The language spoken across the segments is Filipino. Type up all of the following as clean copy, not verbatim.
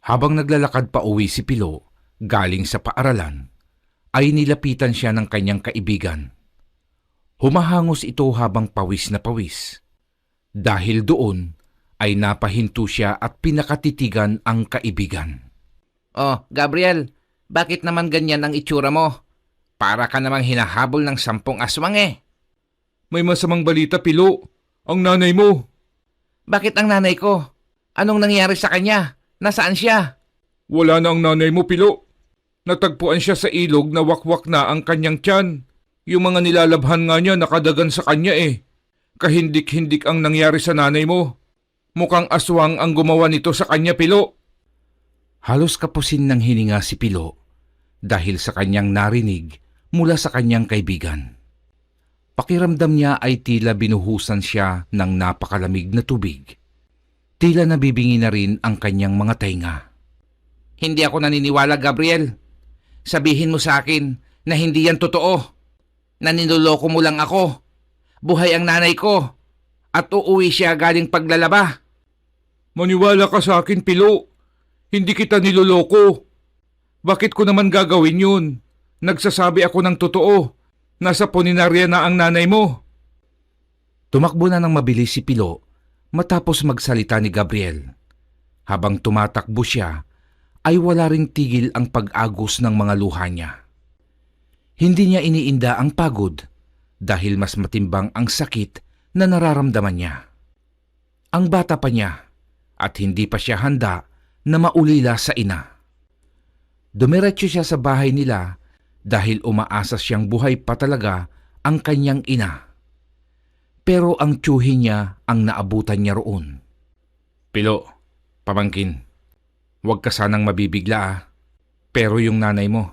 Habang naglalakad pa uwi si Pilo, galing sa paaralan, ay nilapitan siya ng kanyang kaibigan. Humahangos ito habang pawis na pawis. Dahil doon, ay napahinto siya at pinakatitigan ang kaibigan. Oh, Gabriel, bakit naman ganyan ang itsura mo? Para ka namang hinahabol ng 10 aswang eh. May masamang balita, Pilo. Ang nanay mo. Bakit ang nanay ko? Anong nangyari sa kanya? Nasaan siya? Wala na ang nanay mo, Pilo. Natagpuan siya sa ilog na wakwak na ang kanyang tiyan. Yung mga nilalabhan nga niya nakadagan sa kanya eh. Kahindik-hindik ang nangyari sa nanay mo. Mukhang aswang ang gumawa nito sa kanya, Pilo. Halos kapusin ng hininga si Pilo dahil sa kanyang narinig mula sa kanyang kaibigan. Pakiramdam niya ay tila binuhusan siya ng napakalamig na tubig. Tila nabibingi na rin ang kanyang mga tainga. Hindi ako naniniwala, Gabriel. Sabihin mo sa akin na hindi yan totoo. Na niloloko mo lang ako. Buhay ang nanay ko. At uuwi siya galing paglalaba. Maniwala ka sa akin, Pilo. Hindi kita niloloko. Bakit ko naman gagawin yun? Nagsasabi ako ng totoo. Nasa puninarya na ang nanay mo. Tumakbo na ng mabilis si Pilo matapos magsalita ni Gabriel. Habang tumatakbo siya, ay wala ring tigil ang pag-agos ng mga luha niya. Hindi niya iniinda ang pagod dahil mas matimbang ang sakit na nararamdaman niya. Ang bata pa niya at hindi pa siya handa na maulila sa ina. Dumiretso siya sa bahay nila dahil umaasa siyang buhay pa talaga ang kanyang ina. Pero ang tiyuhin niya ang naabutan niya roon. Pilo, pamangkin, huwag ka sanang mabibigla ah. Pero yung nanay mo.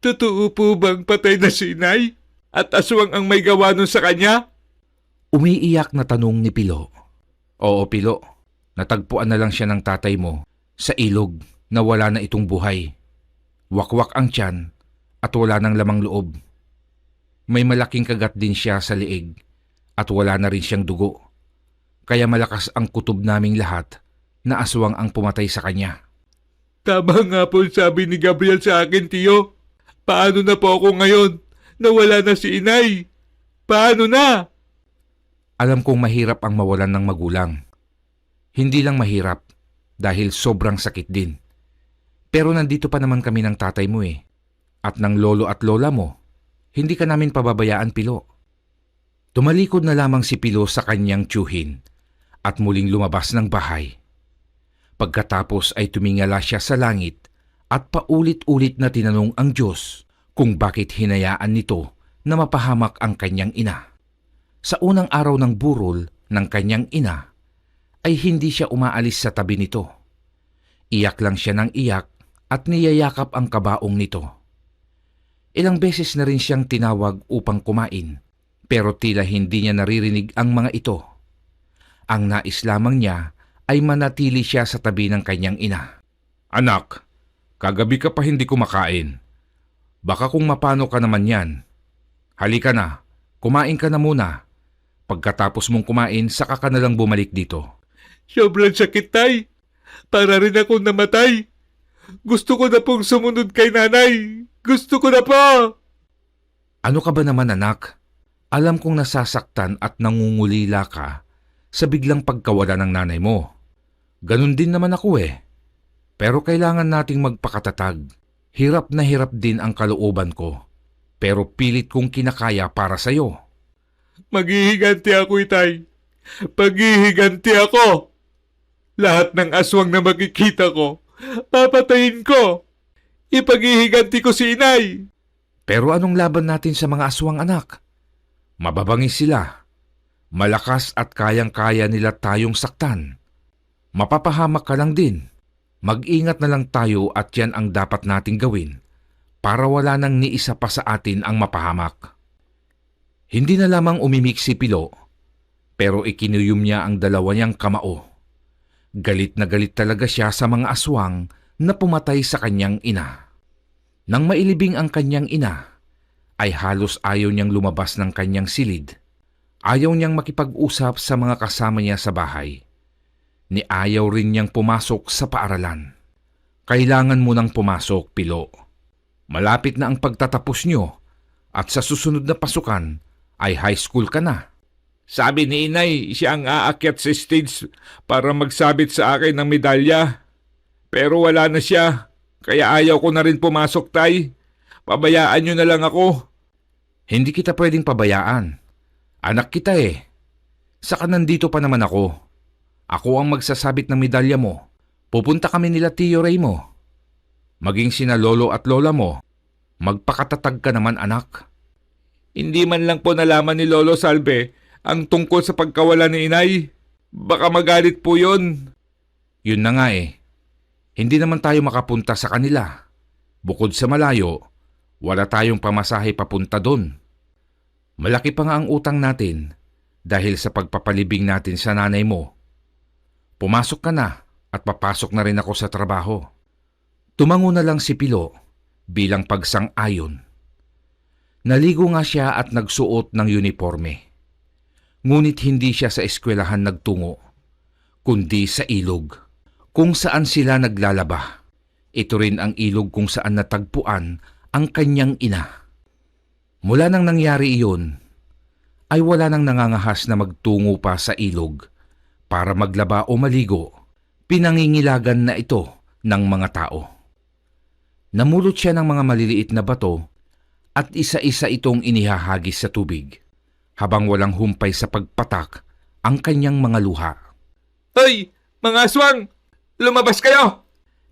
Totoo po bang patay na si inay? At aswang ang may gawa nun sa kanya? Umiiyak na tanong ni Pilo. Oo, Pilo. Natagpuan na lang siya ng tatay mo sa ilog na wala na itong buhay. Wakwak ang tiyan at wala nang lamang loob. May malaking kagat din siya sa liig at wala na rin siyang dugo. Kaya malakas ang kutob naming lahat na aswang ang pumatay sa kanya. Tama nga po sabi ni Gabriel sa akin, Tiyo. Paano na po ako ngayon? Nawala na si inay. Paano na? Alam kong mahirap ang mawalan ng magulang. Hindi lang mahirap dahil sobrang sakit din. Pero nandito pa naman kami ng tatay mo eh. At ng lolo at lola mo. Hindi ka namin pababayaan, Pilo. Tumalikod na lamang si Pilo sa kanyang tiyuhin at muling lumabas ng bahay. Pagkatapos ay tumingala siya sa langit at paulit-ulit na tinanong ang Diyos kung bakit hinayaan nito na mapahamak ang kanyang ina. Sa unang araw ng burol ng kanyang ina ay hindi siya umaalis sa tabi nito. Iyak lang siya ng iyak at niyayakap ang kabaong nito. Ilang beses na rin siyang tinawag upang kumain pero tila hindi niya naririnig ang mga ito. Ang nais lamang niya ay manatili siya sa tabi ng kanyang ina. Anak, kagabi ka pa hindi kumakain. Baka kung mapano ka naman yan. Halika na, kumain ka na muna. Pagkatapos mong kumain, saka ka na lang bumalik dito. Sobrang sakit, tay. Para rin akong namatay. Gusto ko na pong sumunod kay nanay. Gusto ko na po. Ano ka ba naman, anak? Alam kong nasasaktan at nangungulila ka sa biglang pagkawala ng nanay mo. Ganun din naman ako eh. Pero kailangan nating magpakatatag. Hirap na hirap din ang kalooban ko. Pero pilit kong kinakaya para sa'yo. Maghihiganti ako, itay. Paghihiganti ako. Lahat ng aswang na makikita ko, papatayin ko. Ipaghihiganti ko si inay. Pero anong laban natin sa mga aswang, anak? Mababangis sila. Malakas at kayang-kaya nila tayong saktan. Mapapahamak ka lang din. Mag-ingat na lang tayo at yan ang dapat nating gawin para wala nang ni isa pa sa atin ang mapahamak. Hindi na lamang umimik si Pilo, pero ikinuyom niya ang dalawa niyang kamao. Galit na galit talaga siya sa mga aswang na pumatay sa kanyang ina. Nang mailibing ang kanyang ina, ay halos ayaw niyang lumabas ng kanyang silid. Ayaw niyang makipag-usap sa mga kasama niya sa bahay. Ni ayaw rin niyang pumasok sa paaralan. Kailangan mo nang pumasok, Pilo. Malapit na ang pagtatapos nyo at sa susunod na pasukan ay high school ka na. Sabi ni inay, siya ang aakyat sa stage para magsabit sa akin ng medalya. Pero wala na siya, kaya ayaw ko na rin pumasok, Tay. Pabayaan nyo na lang ako. Hindi kita pwedeng pabayaan. Anak kita eh. Saka nandito pa naman ako. Ako ang magsasabit ng medalya mo. Pupunta kami nila Tio Ray mo. Maging sina lolo at lola mo. Magpakatatag ka naman, anak. Hindi man lang po nalaman ni Lolo Salve ang tungkol sa pagkawala ni inay. Baka magalit po yun. Yun na nga eh. Hindi naman tayo makapunta sa kanila. Bukod sa malayo, wala tayong pamasahe papunta doon. Malaki pa nga ang utang natin dahil sa pagpapalibing natin sa nanay mo. Pumasok ka na at papasok na rin ako sa trabaho. Tumango na lang si Pilo bilang pagsang-ayon. Naligo nga siya at nagsuot ng uniforme. Ngunit hindi siya sa eskwelahan nagtungo, kundi sa ilog, kung saan sila naglalaba. Ito rin ang ilog kung saan natagpuan ang kanyang ina. Mula nang nangyari iyon, ay wala nang nangangahas na magtungo pa sa ilog para maglaba o maligo. Pinangingilagan na ito ng mga tao. Namulot siya ng mga maliliit na bato at isa-isa itong inihahagis sa tubig habang walang humpay sa pagpatak ang kanyang mga luha. Hoy, mga aswang! Lumabas kayo!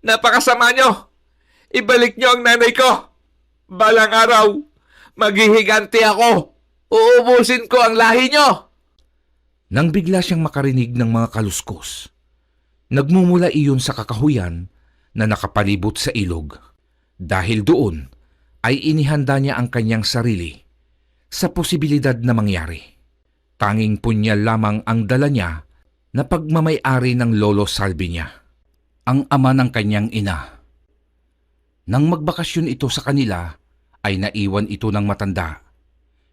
Napakasama nyo! Ibalik nyo ang nanay ko! Balang araw, maghihiganti ako! Uubusin ko ang lahi nyo! Nang bigla siyang makarinig ng mga kaluskos, nagmumula iyon sa kakahuyan na nakapalibot sa ilog. Dahil doon ay inihanda niya ang kanyang sarili sa posibilidad na mangyari. Tanging punyal lamang ang dala niya na pagmamay-ari ng Lolo Salvi niya, ang ama ng kanyang ina. Nang magbakasyon ito sa kanila, ay naiwan ito ng matanda.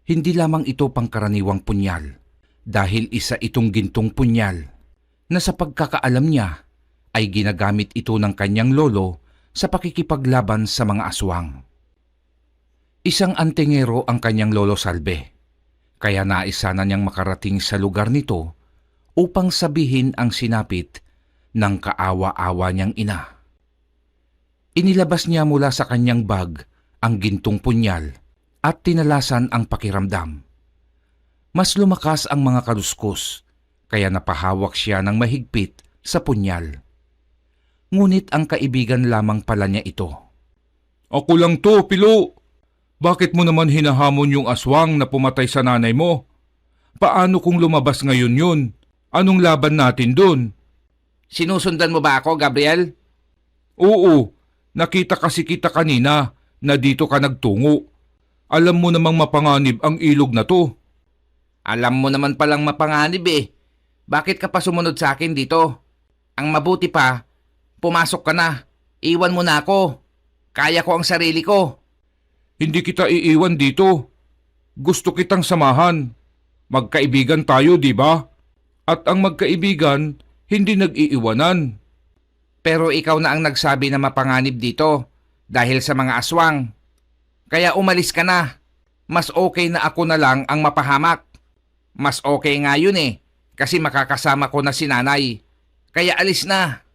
Hindi lamang ito pangkaraniwang punyal, dahil isa itong gintong punyal na sa pagkakaalam niya ay ginagamit ito ng kanyang lolo sa pakikipaglaban sa mga aswang. Isang antingero ang kanyang Lolo Salve, kaya naisa na niyang makarating sa lugar nito upang sabihin ang sinapit ng kaawa-awa niyang ina. Inilabas niya mula sa kanyang bag ang gintong punyal at tinalasan ang pakiramdam. Mas lumakas ang mga kaluskos, kaya napahawak siya ng mahigpit sa punyal. Ngunit ang kaibigan lamang pala niya ito. Ako lang to, Pilo. Bakit mo naman hinahamon yung aswang na pumatay sa nanay mo? Paano kung lumabas ngayon yun? Anong laban natin dun? Sinusundan mo ba ako, Gabriel? Oo, nakita kasi kita kanina na dito ka nagtungo. Alam mo namang mapanganib ang ilog na to. Alam mo naman palang mapanganib eh. Bakit ka pa sumunod sa akin dito? Ang mabuti pa, pumasok ka na. Iwan mo na ako. Kaya ko ang sarili ko. Hindi kita iiwan dito. Gusto kitang samahan. Magkaibigan tayo, di ba? At ang magkaibigan, hindi nag-iiwanan. Pero ikaw na ang nagsabi na mapanganib dito dahil sa mga aswang. Kaya umalis ka na. Mas okay na ako na lang ang mapahamak. Mas okay nga yun eh, kasi makakasama ko na si nanay. Kaya alis na.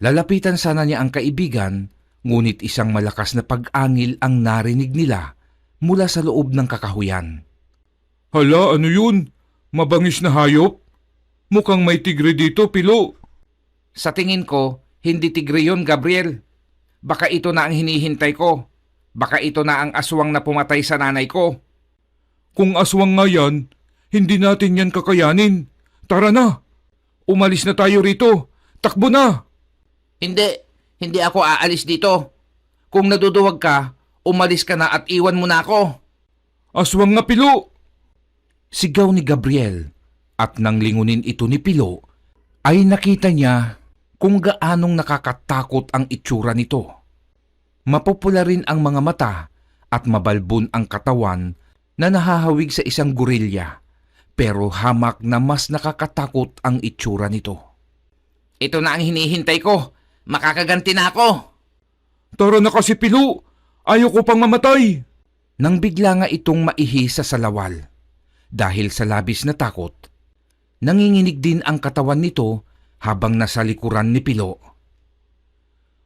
Lalapitan sana niya ang kaibigan, ngunit isang malakas na pag-angil ang narinig nila mula sa loob ng kakahuyan. Hala, ano yun? Mabangis na hayop? Mukhang may tigre dito, Pilo. Sa tingin ko, hindi tigre yun, Gabriel. Baka ito na ang hinihintay ko. Baka ito na ang aswang na pumatay sa nanay ko. Kung aswang nga yan, hindi natin yan kakayanin. Tara na! Umalis na tayo rito. Takbo na! Hindi ako aalis dito. Kung naduduwag ka, umalis ka na at iwan mo na ako. Aswang nga, Pilo! Sigaw ni Gabriel at nang lingunin ito ni Pilo, ay nakita niya kung gaanong nakakatakot ang itsura nito. Mapupula rin ang mga mata at mabalbon ang katawan na nahahawig sa isang gorilya, pero hamak na mas nakakatakot ang itsura nito. Ito na ang hinihintay ko. makakaganti na ako. Tara na kasi, Pilo. Ayoko pang mamatay. Nang bigla nga itong maihi sa salawal. Dahil sa labis na takot, nanginginig din ang katawan nito habang nasa likuran ni Pilo.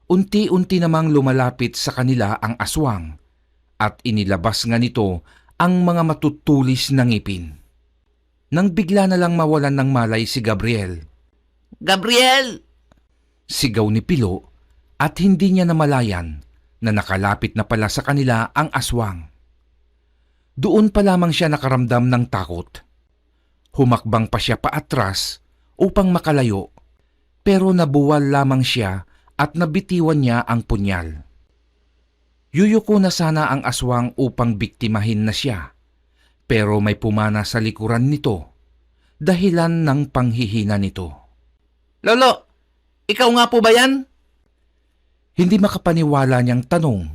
Unti-unti namang lumalapit sa kanila ang aswang at inilabas nga nito ang mga matutulis na ngipin. Nang bigla na lang mawalan ng malay si Gabriel. Gabriel! Sigaw ni Pilo at hindi niya namalayan na nakalapit na pala sa kanila ang aswang. Doon pa lamang siya nakaramdam ng takot. Humakbang pa siya paatras upang makalayo, pero nabuwal lamang siya at nabitiwan niya ang punyal. Yuyuko na sana ang aswang upang biktimahin na siya, pero may pumana sa likuran nito, dahilan ng panghihina nito. Lolo, ikaw nga po ba yan? Hindi makapaniwala niyang tanong.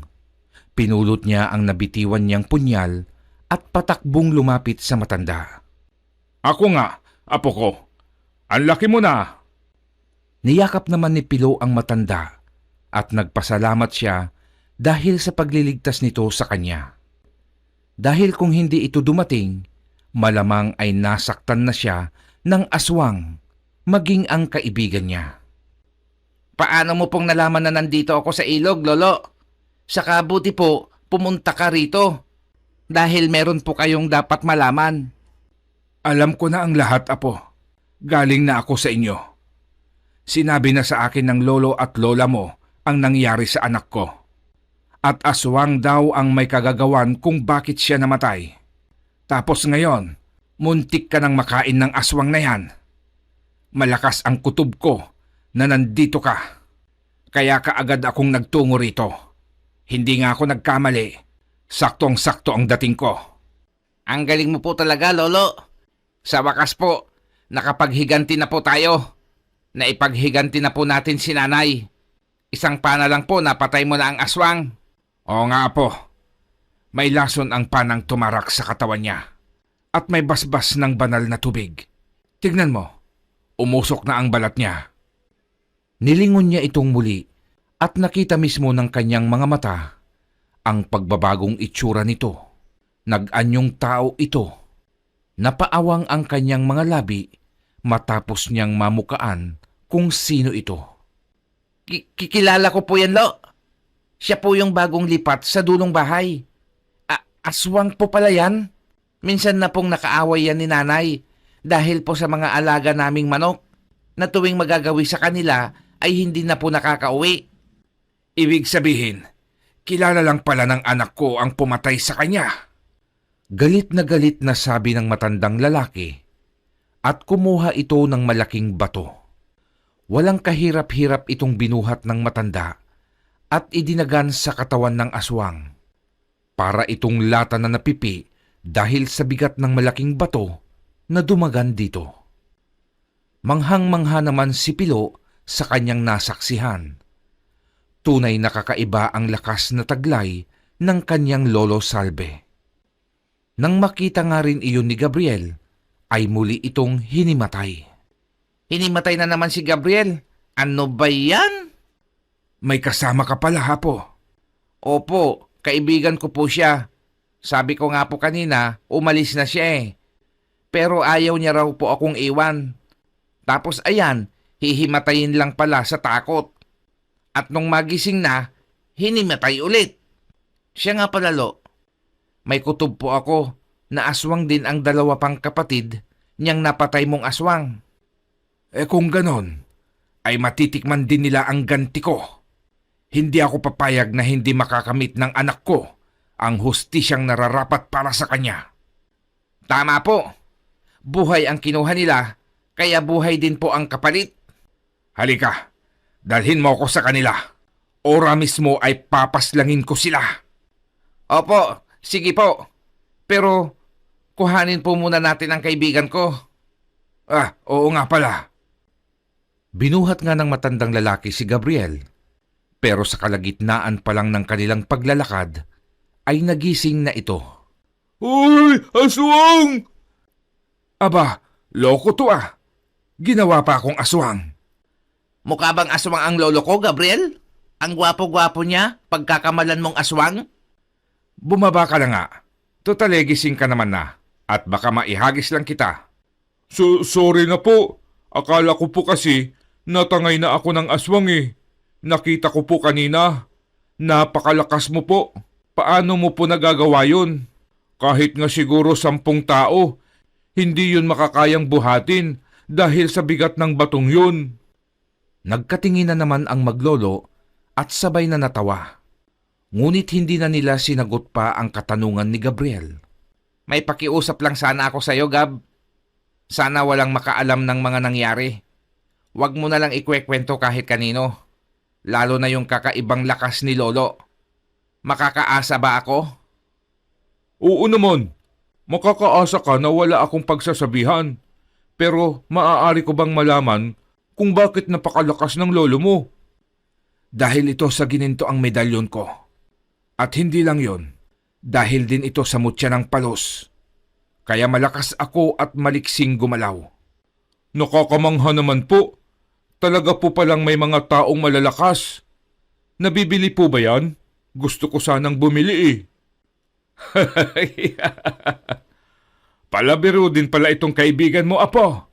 Pinulot niya ang nabitiwan niyang punyal at patakbong lumapit sa matanda. Ako nga, apo ko. Ang laki mo na. Niyakap naman ni Pilo ang matanda at nagpasalamat siya dahil sa pagliligtas nito sa kanya. Dahil kung hindi ito dumating, malamang ay nasaktan na siya ng aswang, maging ang kaibigan niya. Paano mo pong nalaman na nandito ako sa ilog, Lolo? Saka buti po, pumunta ka rito. Dahil meron po kayong dapat malaman. Alam ko na ang lahat, apo. Galing na ako sa inyo. Sinabi na sa akin ng lolo at lola mo ang nangyari sa anak ko. At aswang daw ang may kagagawan kung bakit siya namatay. Tapos ngayon, muntik ka nang makain ng aswang na yan. Malakas ang kutob ko na nandito ka. Kaya kaagad akong nagtungo rito. Hindi nga ako nagkamali. Saktong-sakto ang dating ko. Ang galing mo po talaga, Lolo. Sa wakas po, nakapaghiganti na po tayo. Naipaghiganti na po natin si nanay. Isang pana lang po, napatay mo na ang aswang. Oo nga po. May lason ang panang tumarak sa katawan niya. At may basbas ng banal na tubig. Tignan mo, umusok na ang balat niya. Nilingon niya itong muli at nakita mismo ng kanyang mga mata ang pagbabagong itsura nito. Nag-anyong tao ito. Napaawang ang kanyang mga labi matapos niyang mamukaan kung sino ito. Kikilala ko po yan, Lo. Siya po yung bagong lipat sa dulong bahay. Aswang po pala yan. Minsan na pong nakaaway yan ni nanay dahil po sa mga alaga naming manok na tuwing magagawi sa kanila ay hindi na po nakakauwi. Ibig sabihin, kilala lang pala ng anak ko ang pumatay sa kanya. Galit na sabi ng matandang lalaki at kumuha ito ng malaking bato. Walang kahirap-hirap itong binuhat ng matanda at idinagan sa katawan ng aswang. Para itong lata na napipi dahil sa bigat ng malaking bato na dumagan dito. Manghang-mangha naman si Pilo sa kanyang nasaksihan. Tunay na kakaiba ang lakas na taglay ng kanyang lolo Salve. Nang makita nga rin iyon ni Gabriel, ay muli itong hinimatay. Hinimatay na naman si Gabriel? Ano ba yan? May kasama ka pala, Hapo. Opo, kaibigan ko po siya. Sabi ko nga po kanina, umalis na siya eh. Pero ayaw niya raw po akong iwan. Tapos ayan, hihimatayin lang pala sa takot. At nung magising na, hinimatay ulit. Siya nga pala, Lo. May kutob po ako na aswang din ang dalawa pang kapatid niyang napatay mong aswang. Kung ganon, ay matitikman din nila ang ganti ko. Hindi ako papayag na hindi makakamit ng anak ko ang hustisyang nararapat para sa kanya. Tama po. Buhay ang kinuha nila, kaya buhay din po ang kapalit. Halika, dalhin mo ako sa kanila. Ora mismo ay papaslangin ko sila. Opo, sige po. Pero kuhanin po muna natin ang kaibigan ko. Oo nga pala. Binuhat nga ng matandang lalaki si Gabriel. Pero sa kalagitnaan pa lang ng kanilang paglalakad, ay nagising na ito. Uy! Aswang! Aba, loko to ah. Ginawa pa akong aswang. Mukha bang aswang ang lolo ko, Gabriel? Ang gwapo-gwapo niya, pagkakamalan mong aswang? Bumaba ka na nga. Totale, gising ka naman na. At baka maihagis lang kita. Sorry na po. Akala ko po kasi natangay na ako ng aswang eh. Nakita ko po kanina. Napakalakas mo po. Paano mo po nagagawa yun? Kahit nga siguro 10 tao, hindi yun makakayang buhatin dahil sa bigat ng batong yun. Nagkatingin na naman ang maglolo at sabay na natawa. Ngunit hindi na nila sinagot pa ang katanungan ni Gabriel. May pakiusap lang sana ako sa'yo, Gab. Sana walang makaalam ng mga nangyari. Huwag mo na lang ikwekwento kahit kanino. Lalo na yung kakaibang lakas ni Lolo. Makakaasa ba ako? Oo naman. Makakaasa ka na wala akong pagsasabihan. Pero maaari ko bang malaman kung bakit napakalakas ng lolo mo? Dahil ito sa gininto ang medalyon ko. At hindi lang yon, dahil din ito sa mutya ng palos. Kaya malakas ako at maliksing gumalaw. Nakakamangha naman po. Talaga po palang may mga taong malalakas. Nabibili po ba yan? Gusto ko sanang bumili eh. Palabiro din pala itong kaibigan mo, Apo.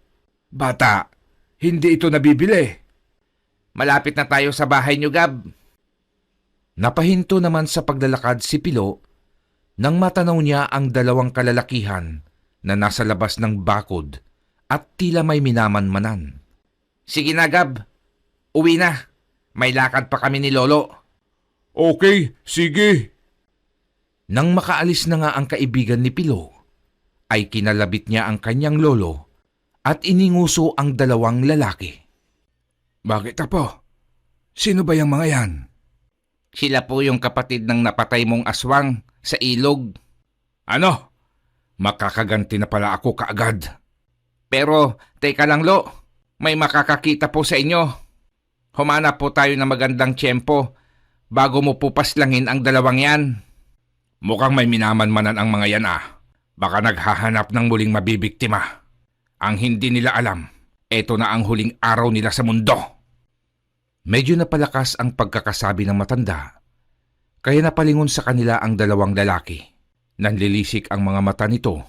Bata, hindi ito nabibili. Malapit na tayo sa bahay niyo, Gab. Napahinto naman sa paglalakad si Pilo nang matanaw niya ang 2 kalalakihan na nasa labas ng bakod at tila may minamanmanan. Sige na, Gab. Uwi na. May lakad pa kami ni Lolo. Okay, sige. Nang makaalis na nga ang kaibigan ni Pilo, ay kinalabit niya ang kanyang lolo at ininguso ang 2 lalaki. Bakit, Apo? Sino ba yung mga yan? Sila po yung kapatid ng napatay mong aswang sa ilog. Ano? Makakaganti na pala ako kaagad. Pero, teka lang, Lo. May makakakita po sa inyo. Humanap po tayo ng magandang tiyempo bago mo po paslangin ang 2 yan. Mukhang may minamanmanan ang mga yan ah. Baka naghahanap ng muling mabibiktima. Ang hindi nila alam, eto na ang huling araw nila sa mundo. Medyo napalakas ang pagkakasabi ng matanda. Kaya napalingon sa kanila ang 2 lalaki. Nanlilisik ang mga mata nito,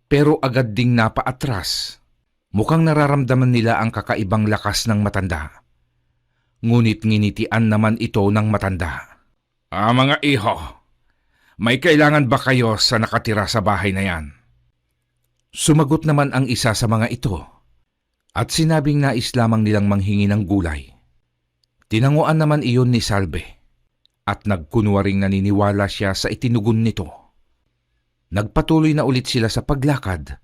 pero agad ding napaatras. Mukhang nararamdaman nila ang kakaibang lakas ng matanda. Ngunit nginitian naman ito ng matanda. Mga iho, may kailangan ba kayo sa nakatira sa bahay na yan? Sumagot naman ang isa sa mga ito at sinabing nais lamang nilang manghingi ng gulay. Tinanguan naman iyon ni Salve at nagkunwaring naniniwala siya sa itinugon nito. Nagpatuloy na ulit sila sa paglakad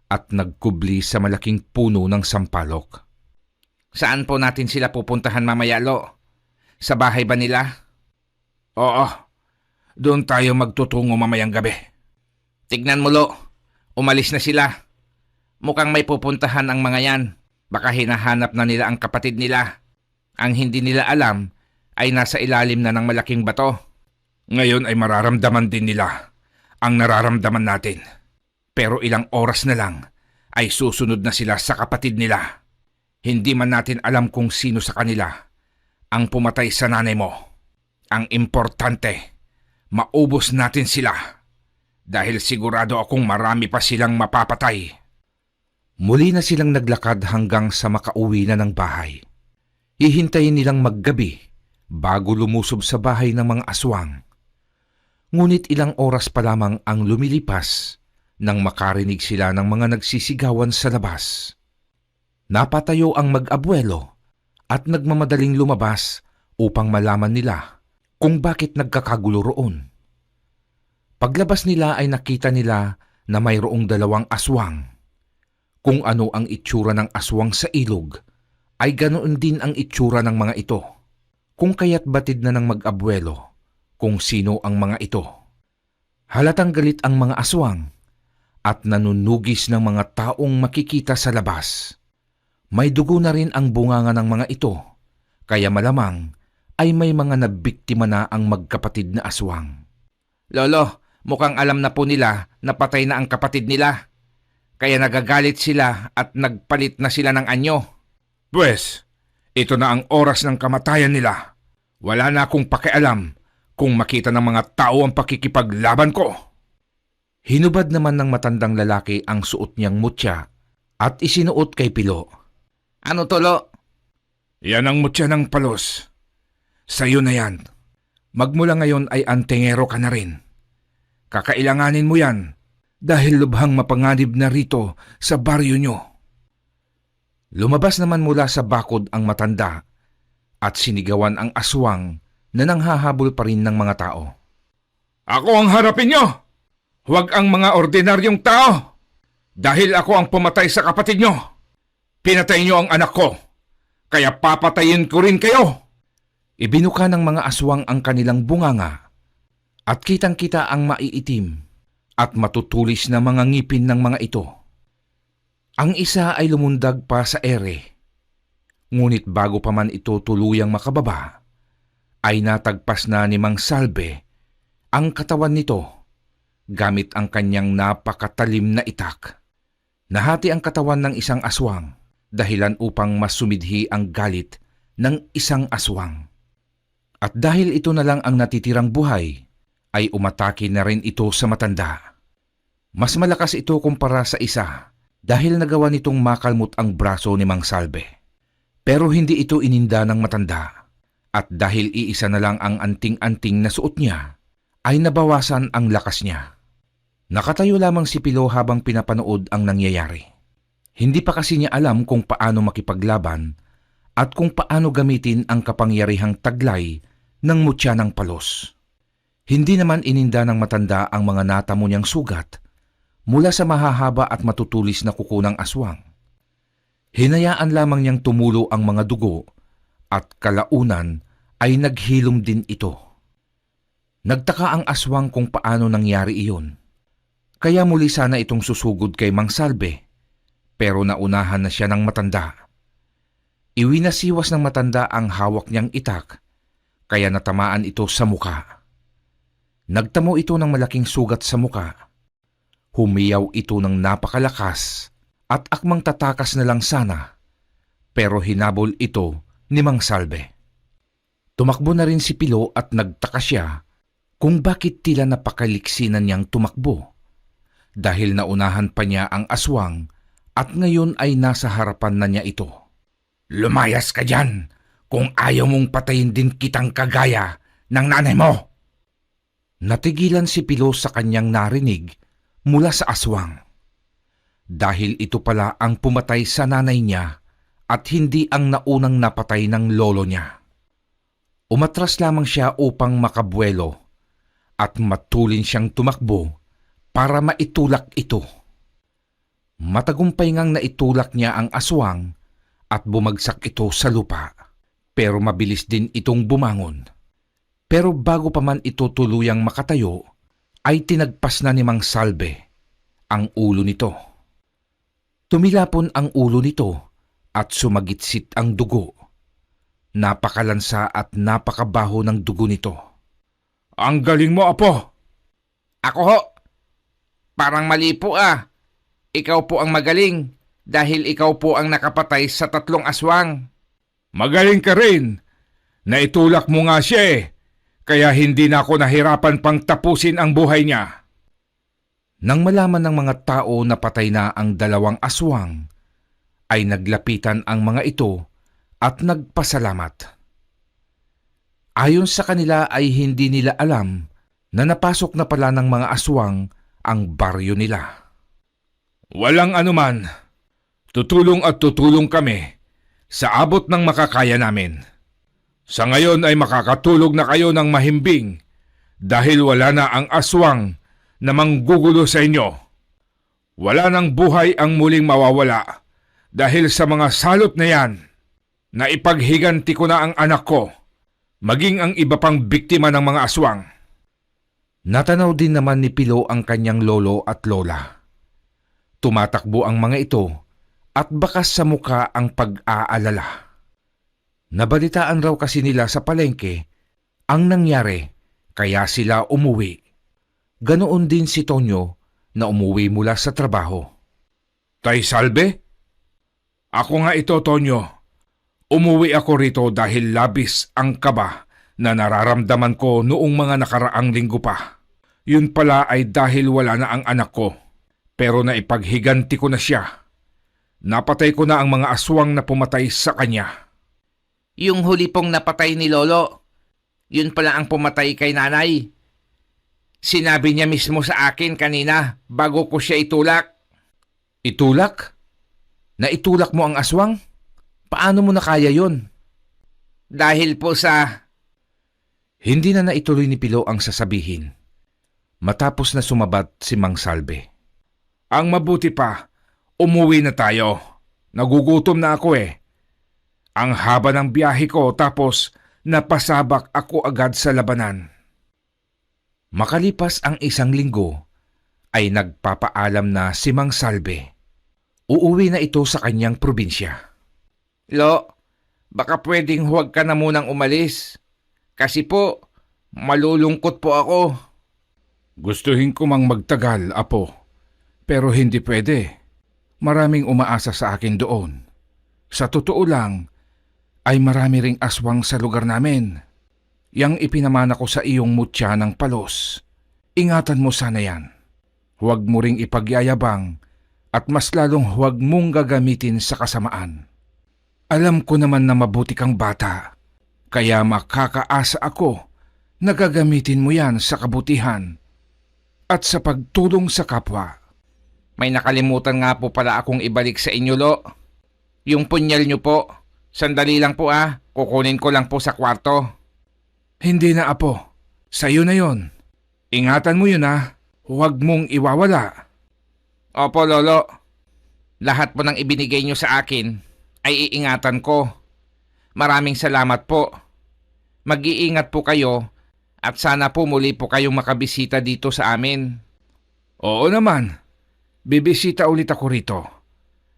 at nagkubli sa malaking puno ng sampalok. Saan po natin sila pupuntahan mamaya, Lo? Sa bahay ba nila? Oo, doon tayo magtutungo mamayang gabi. Tignan mo, Lo. Umalis na sila. Mukhang may pupuntahan ang mga yan. Baka hinahanap na nila ang kapatid nila. Ang hindi nila alam ay nasa ilalim na ng malaking bato. Ngayon ay mararamdaman din nila ang nararamdaman natin. Pero ilang oras na lang ay susunod na sila sa kapatid nila. Hindi man natin alam kung sino sa kanila ang pumatay sa nanay mo. Ang importante, maubos natin sila. Dahil sigurado akong marami pa silang mapapatay. Muli na silang naglakad hanggang sa makauwi na ng bahay. Hihintayin nilang maggabi bago lumusob sa bahay ng mga aswang. Ngunit ilang oras pa lamang ang lumilipas nang makarinig sila ng mga nagsisigawan sa labas. Napatayo ang mag-abuelo at nagmamadaling lumabas upang malaman nila kung bakit nagkakagulo roon. Paglabas nila ay nakita nila na mayroong 2 aswang. Kung ano ang itsura ng aswang sa ilog, ay ganoon din ang itsura ng mga ito. Kung kaya't batid na ng mag-abuelo kung sino ang mga ito. Halatang galit ang mga aswang at nanunugis ng mga taong makikita sa labas. May dugo na rin ang bunganga ng mga ito, kaya malamang ay may mga nabiktima na ang magkapatid na aswang. Lolo, mukhang alam na po nila na patay na ang kapatid nila. Kaya nagagalit sila at nagpalit na sila ng anyo. Pwes, Ito na ang oras ng kamatayan nila. Wala na akong pakialam kung makita ng mga tao ang pakikipaglaban ko. Hinubad naman ng matandang lalaki ang suot niyang mutya at isinuot kay Pilo. Ano tolo? Yan ang mutya ng palos. Sa'yo na yan. Magmula ngayon ay antingero ka na rin. Kakailanganin mo yan dahil lubhang mapanganib na rito sa baryo nyo. Lumabas naman mula sa bakod ang matanda at sinigawan ang aswang na nanghahabol pa rin ng mga tao. Ako ang harapin nyo! Huwag ang mga ordinaryong tao! Dahil ako ang pumatay sa kapatid nyo. Pinatay nyo ang anak ko, kaya papatayin ko rin kayo! Ibinuka ng mga aswang ang kanilang bunganga at kitang-kita ang maiitim at matutulis na mga ngipin ng mga ito. Ang isa ay lumundag pa sa ere. Ngunit bago pa man ito tuluyang makababa, ay natagpas na ni Mang Salve ang katawan nito gamit ang kanyang napakatalim na itak. Nahati ang katawan ng isang aswang dahilan upang mas sumidhi ang galit ng isang aswang. At dahil ito na lang ang natitirang buhay, ay umatake na rin ito sa matanda. Mas malakas ito kumpara sa isa dahil nagawa nitong makalmot ang braso ni Mang Salve. Pero hindi ito ininda ng matanda at dahil iisa na lang ang anting-anting na suot niya, ay nabawasan ang lakas niya. Nakatayo lamang si Pilo habang pinapanood ang nangyayari. Hindi pa kasi niya alam kung paano makipaglaban at kung paano gamitin ang kapangyarihang taglay ng mutya ng palos. Hindi naman ininda ng matanda ang mga natamo niyang sugat mula sa mahahaba at matutulis na kuko ng aswang. Hinayaan lamang niyang tumulo ang mga dugo at kalaunan ay naghilom din ito. Nagtaka ang aswang kung paano nangyari iyon. Kaya muli sana itong susugod kay Mang Salve, pero naunahan na siya ng matanda. Iwinasiwas ng matanda ang hawak niyang itak, kaya natamaan ito sa muka. Nagtamo ito ng malaking sugat sa muka. Humiyaw ito ng napakalakas at akmang tatakas na lang sana, pero hinabol ito ni Mang Salve. Tumakbo na rin si Pilo at nagtaka siya kung bakit tila napakaliksinan niyang tumakbo, dahil naunahan pa niya ang aswang at ngayon ay nasa harapan na niya ito. Lumayas ka dyan kung ayaw mong patayin din kitang kagaya ng nanay mo! Natigilan si Pilo sa kanyang narinig mula sa aswang. Dahil ito pala ang pumatay sa nanay niya at hindi ang naunang napatay ng lolo niya. Umatras lamang siya upang makabuelo at matulin siyang tumakbo para maitulak ito. Matagumpay ngang naitulak niya ang aswang at bumagsak ito sa lupa, pero mabilis din itong bumangon. Pero bago pa man ito tuluyang makatayo, ay tinagpas na ni Mang Salve ang ulo nito. Tumilapon ang ulo nito at sumagitsit ang dugo. Napakalansa at napakabaho ng dugo nito. Ang galing mo, Apo! Ako ho! Parang mali po ah. Ikaw po ang magaling dahil ikaw po ang nakapatay sa 3 aswang. Magaling ka rin. Naitulak mo nga siya eh. Kaya hindi na ako nahirapan pang tapusin ang buhay niya. Nang malaman ng mga tao na patay na ang 2 aswang, ay naglapitan ang mga ito at nagpasalamat. Ayon sa kanila ay hindi nila alam na napasok na pala ng mga aswang ang baryo nila. Walang anuman. Tutulong at tutulong kami sa abot ng makakaya namin. Sa ngayon ay makakatulog na kayo ng mahimbing dahil wala na ang aswang na manggugulo sa inyo. Wala nang buhay ang muling mawawala dahil sa mga salot na yan na ipaghiganti ko na ang anak ko, maging ang iba pang biktima ng mga aswang. Natanaw din naman ni Pilo ang kanyang lolo at lola. Tumatakbo ang mga ito at bakas sa muka ang pag-aalala. Nabalitaan raw kasi nila sa palengke ang nangyari kaya sila umuwi. Ganoon din si Tonyo na umuwi mula sa trabaho. Tay Salve? Ako nga ito, Tonyo. Umuwi ako rito dahil labis ang kaba na nararamdaman ko noong mga nakaraang linggo pa. Yun pala ay dahil wala na ang anak ko. Pero naipaghiganti ko na siya. Napatay ko na ang mga aswang na pumatay sa kanya. Yung huli pong napatay ni Lolo, yun pala ang pumatay kay nanay. Sinabi niya mismo sa akin kanina bago ko siya itulak. Itulak? Naitulak mo ang aswang? Paano mo nakaya yon? Dahil po sa... Hindi na naituloy ni Pilo ang sasabihin. Matapos na sumabat si Mang Salve. Ang mabuti pa, umuwi na tayo. Nagugutom na ako eh. Ang haba ng biyahe ko tapos napasabak ako agad sa labanan. Makalipas ang 1 linggo, ay nagpapaalam na si Mang Salve. Uuwi na ito sa kanyang probinsya. Lo, baka pwedeng huwag ka na munang umalis. Kasi po, malulungkot po ako. Gustuhin ko mang magtagal, Apo. Pero hindi pwede. Maraming umaasa sa akin doon. Sa totoo lang, ay marami ring aswang sa lugar namin. Yang ipinamana ko sa iyong mutya ng palos. Ingatan mo sana yan. Huwag mo ring ipagyayabang at mas lalong huwag mong gagamitin sa kasamaan. Alam ko naman na mabuti kang bata. Kaya makakaasa ako na gagamitin mo yan sa kabutihan at sa pagtulong sa kapwa. May nakalimutan nga po pala akong ibalik sa inyo, Lo. Yung punyal nyo po. Sandali lang po kukunin ko lang po sa kwarto. Hindi na, Apo. Sa'yo na yon. Ingatan mo yun Huwag mong iwawala. Opo, Lolo. Lahat po ng ibinigay nyo sa akin ay iingatan ko. Maraming salamat po. Mag-iingat po kayo at sana po muli po kayong makabisita dito sa amin. Oo naman. Bibisita ulit ako rito.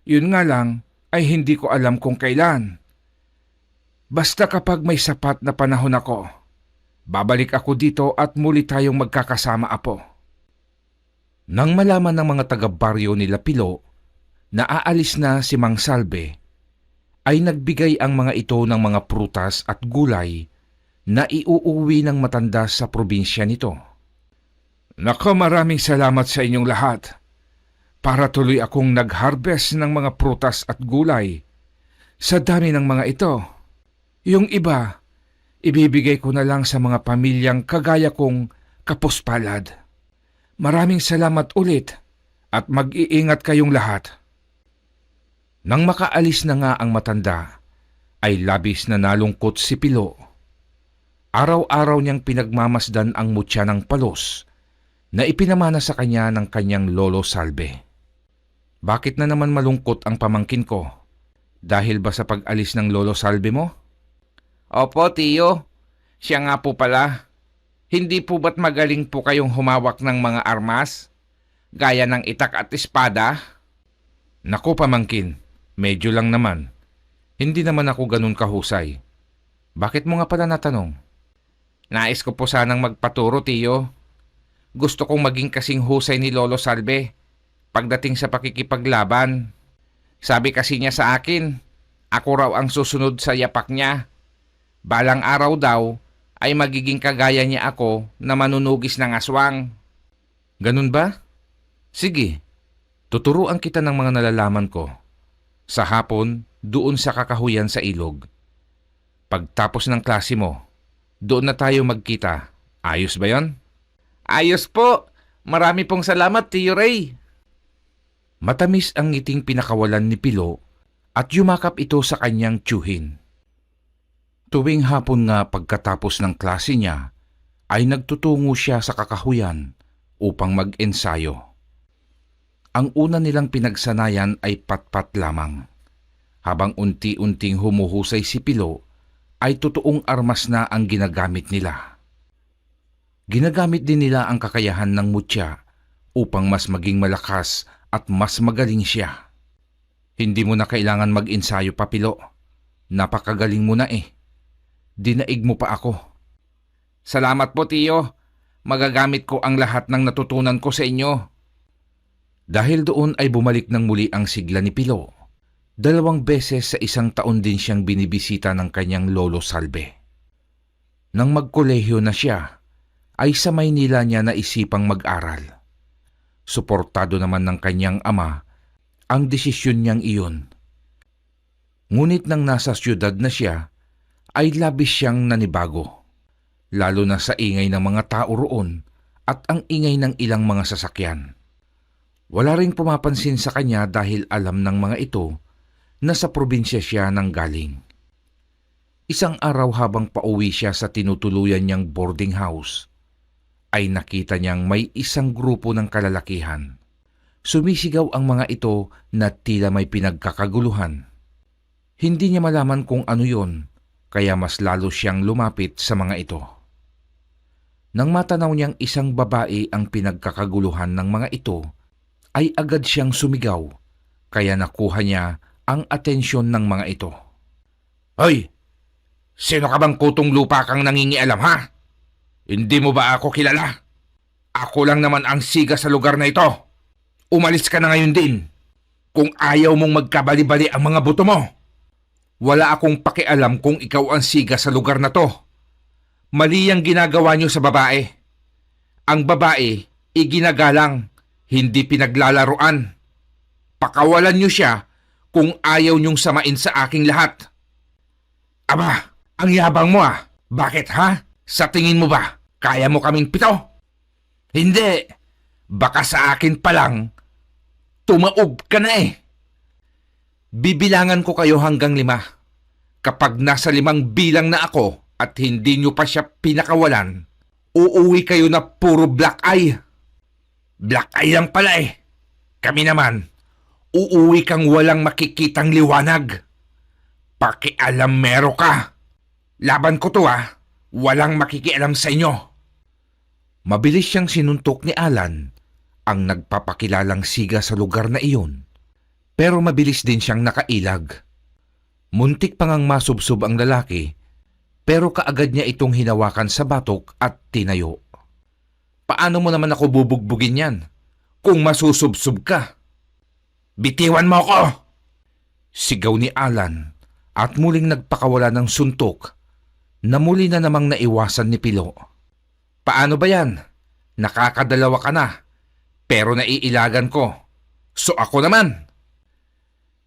Yun nga lang ay hindi ko alam kung kailan. Basta kapag may sapat na panahon ako, babalik ako dito at muli tayong magkakasama, Apo. Nang malaman ng mga taga-baryo nila Pilo na aalis na si Mang Salve, ay nagbigay ang mga ito ng mga prutas at gulay na iuuwi ng matanda sa probinsya nito. Nako, maraming salamat sa inyong lahat. Para tuloy akong nag-harvest ng mga prutas at gulay. Sa dami ng mga ito, yung iba, ibibigay ko na lang sa mga pamilyang kagaya kong kapuspalad. Maraming salamat ulit at mag-iingat kayong lahat. Nang makaalis na nga ang matanda, ay labis na nalungkot si Pilo. Araw-araw niyang pinagmamasdan ang mutya ng palos na ipinamana sa kanya ng kanyang Lolo Salve. Bakit na naman malungkot ang pamangkin ko? Dahil ba sa pag-alis ng Lolo Salve mo? Opo, Tiyo. Siya nga po pala. Hindi po ba't magaling po kayong humawak ng mga armas? Gaya ng itak at espada? Naku, pamangkin. Medyo lang naman. Hindi naman ako ganun kahusay. Bakit mo nga pala natanong? Nais ko po sanang magpaturo, Tiyo. Gusto kong maging kasing husay ni Lolo Salve pagdating sa pakikipaglaban. Sabi kasi niya sa akin, ako raw ang susunod sa yapak niya. Balang araw daw ay magiging kagaya niya ako na manunugis ng aswang. Ganun ba? Sige, tuturuan kita ng mga nalalaman ko. Sa hapon, doon sa kakahuyan sa ilog. Pagtapos ng klase mo, doon na tayo magkita. Ayos ba yon? Ayos po. Marami pong salamat, Tio Ray. Matamis ang ngiting pinakawalan ni Pilo at yumakap ito sa kanyang tiyuhin. Tuwing hapon nga pagkatapos ng klase niya, ay nagtutungo siya sa kakahuyan upang mag-ensayo. Ang una nilang pinagsanayan ay patpat lamang. Habang unti-unting humuhusay si Pilo, ay totoong armas na ang ginagamit nila. Ginagamit din nila ang kakayahan ng mutya upang mas maging malakas at mas magaling siya. Hindi mo na kailangan mag-ensayo pa, Pilo. Napakagaling mo na eh. Dinaig mo pa ako. Salamat po, Tiyo. Magagamit ko ang lahat ng natutunan ko sa inyo. Dahil doon ay bumalik ng muli ang sigla ni Pilo 2 beses sa isang taon din siyang binibisita ng kanyang lolo Salve. Nang magkolehiyo na siya, ay sa Maynila niya naisipang mag-aral. Suportado naman ng kanyang ama ang desisyon niyang iyon. Ngunit nang nasa syudad na siya, ay labis siyang nanibago, lalo na sa ingay ng mga tao roon at ang ingay ng ilang mga sasakyan. Wala ring pumapansin sa kanya dahil alam ng mga ito na sa probinsya siya nanggaling. Isang araw habang pauwi siya sa tinutuluyan niyang boarding house, ay nakita niyang may isang grupo ng kalalakihan. Sumisigaw ang mga ito na tila may pinagkakaguluhan. Hindi niya malaman kung ano yon, kaya mas lalo siyang lumapit sa mga ito. Nang matanaw niyang isang babae ang pinagkakaguluhan ng mga ito, ay agad siyang sumigaw, kaya nakuha niya ang atensyon ng mga ito. "Hoy! Sino ka bang kutong lupa kang nangingialam, ha? Hindi mo ba ako kilala? Ako lang naman ang siga sa lugar na ito. Umalis ka na ngayon din. Kung ayaw mong magkabali-bali ang mga buto mo. Wala akong pakialam kung ikaw ang siga sa lugar na to. Mali ang ginagawa niyo sa babae. Ang babae, iginagalang, hindi pinaglalaruan. Pakawalan niyo siya kung ayaw niyong samain sa aking lahat." "Aba, ang yabang mo ah. Bakit ha? Sa tingin mo ba, kaya mo kaming 7? Hindi. Baka sa akin pa lang, tumaob ka na eh. Bibilangan ko kayo hanggang 5. Kapag nasa 5 bilang na ako at hindi nyo pa siya pinakawalan, uuwi kayo na puro black eye. Black eye lang pala eh. Kami naman, uuwi kang walang makikitang liwanag. Pakialam mero ka. Laban ko to ah. Walang makikialam sa inyo." Mabilis siyang sinuntok ni Alan, ang nagpapakilalang siga sa lugar na iyon. Pero mabilis din siyang nakailag. Muntik pang ang masubsob ang lalaki, pero kaagad niya itong hinawakan sa batok at tinayo. "Paano mo naman ako bubugbugin yan kung masusubsob ka? Bitiwan mo ako!" Sigaw ni Alan at muling nagpakawala ng suntok na muli na namang naiwasan ni Pilo. "Paano ba yan? Nakakadalawa ka na, pero naiilagan ko. So ako naman."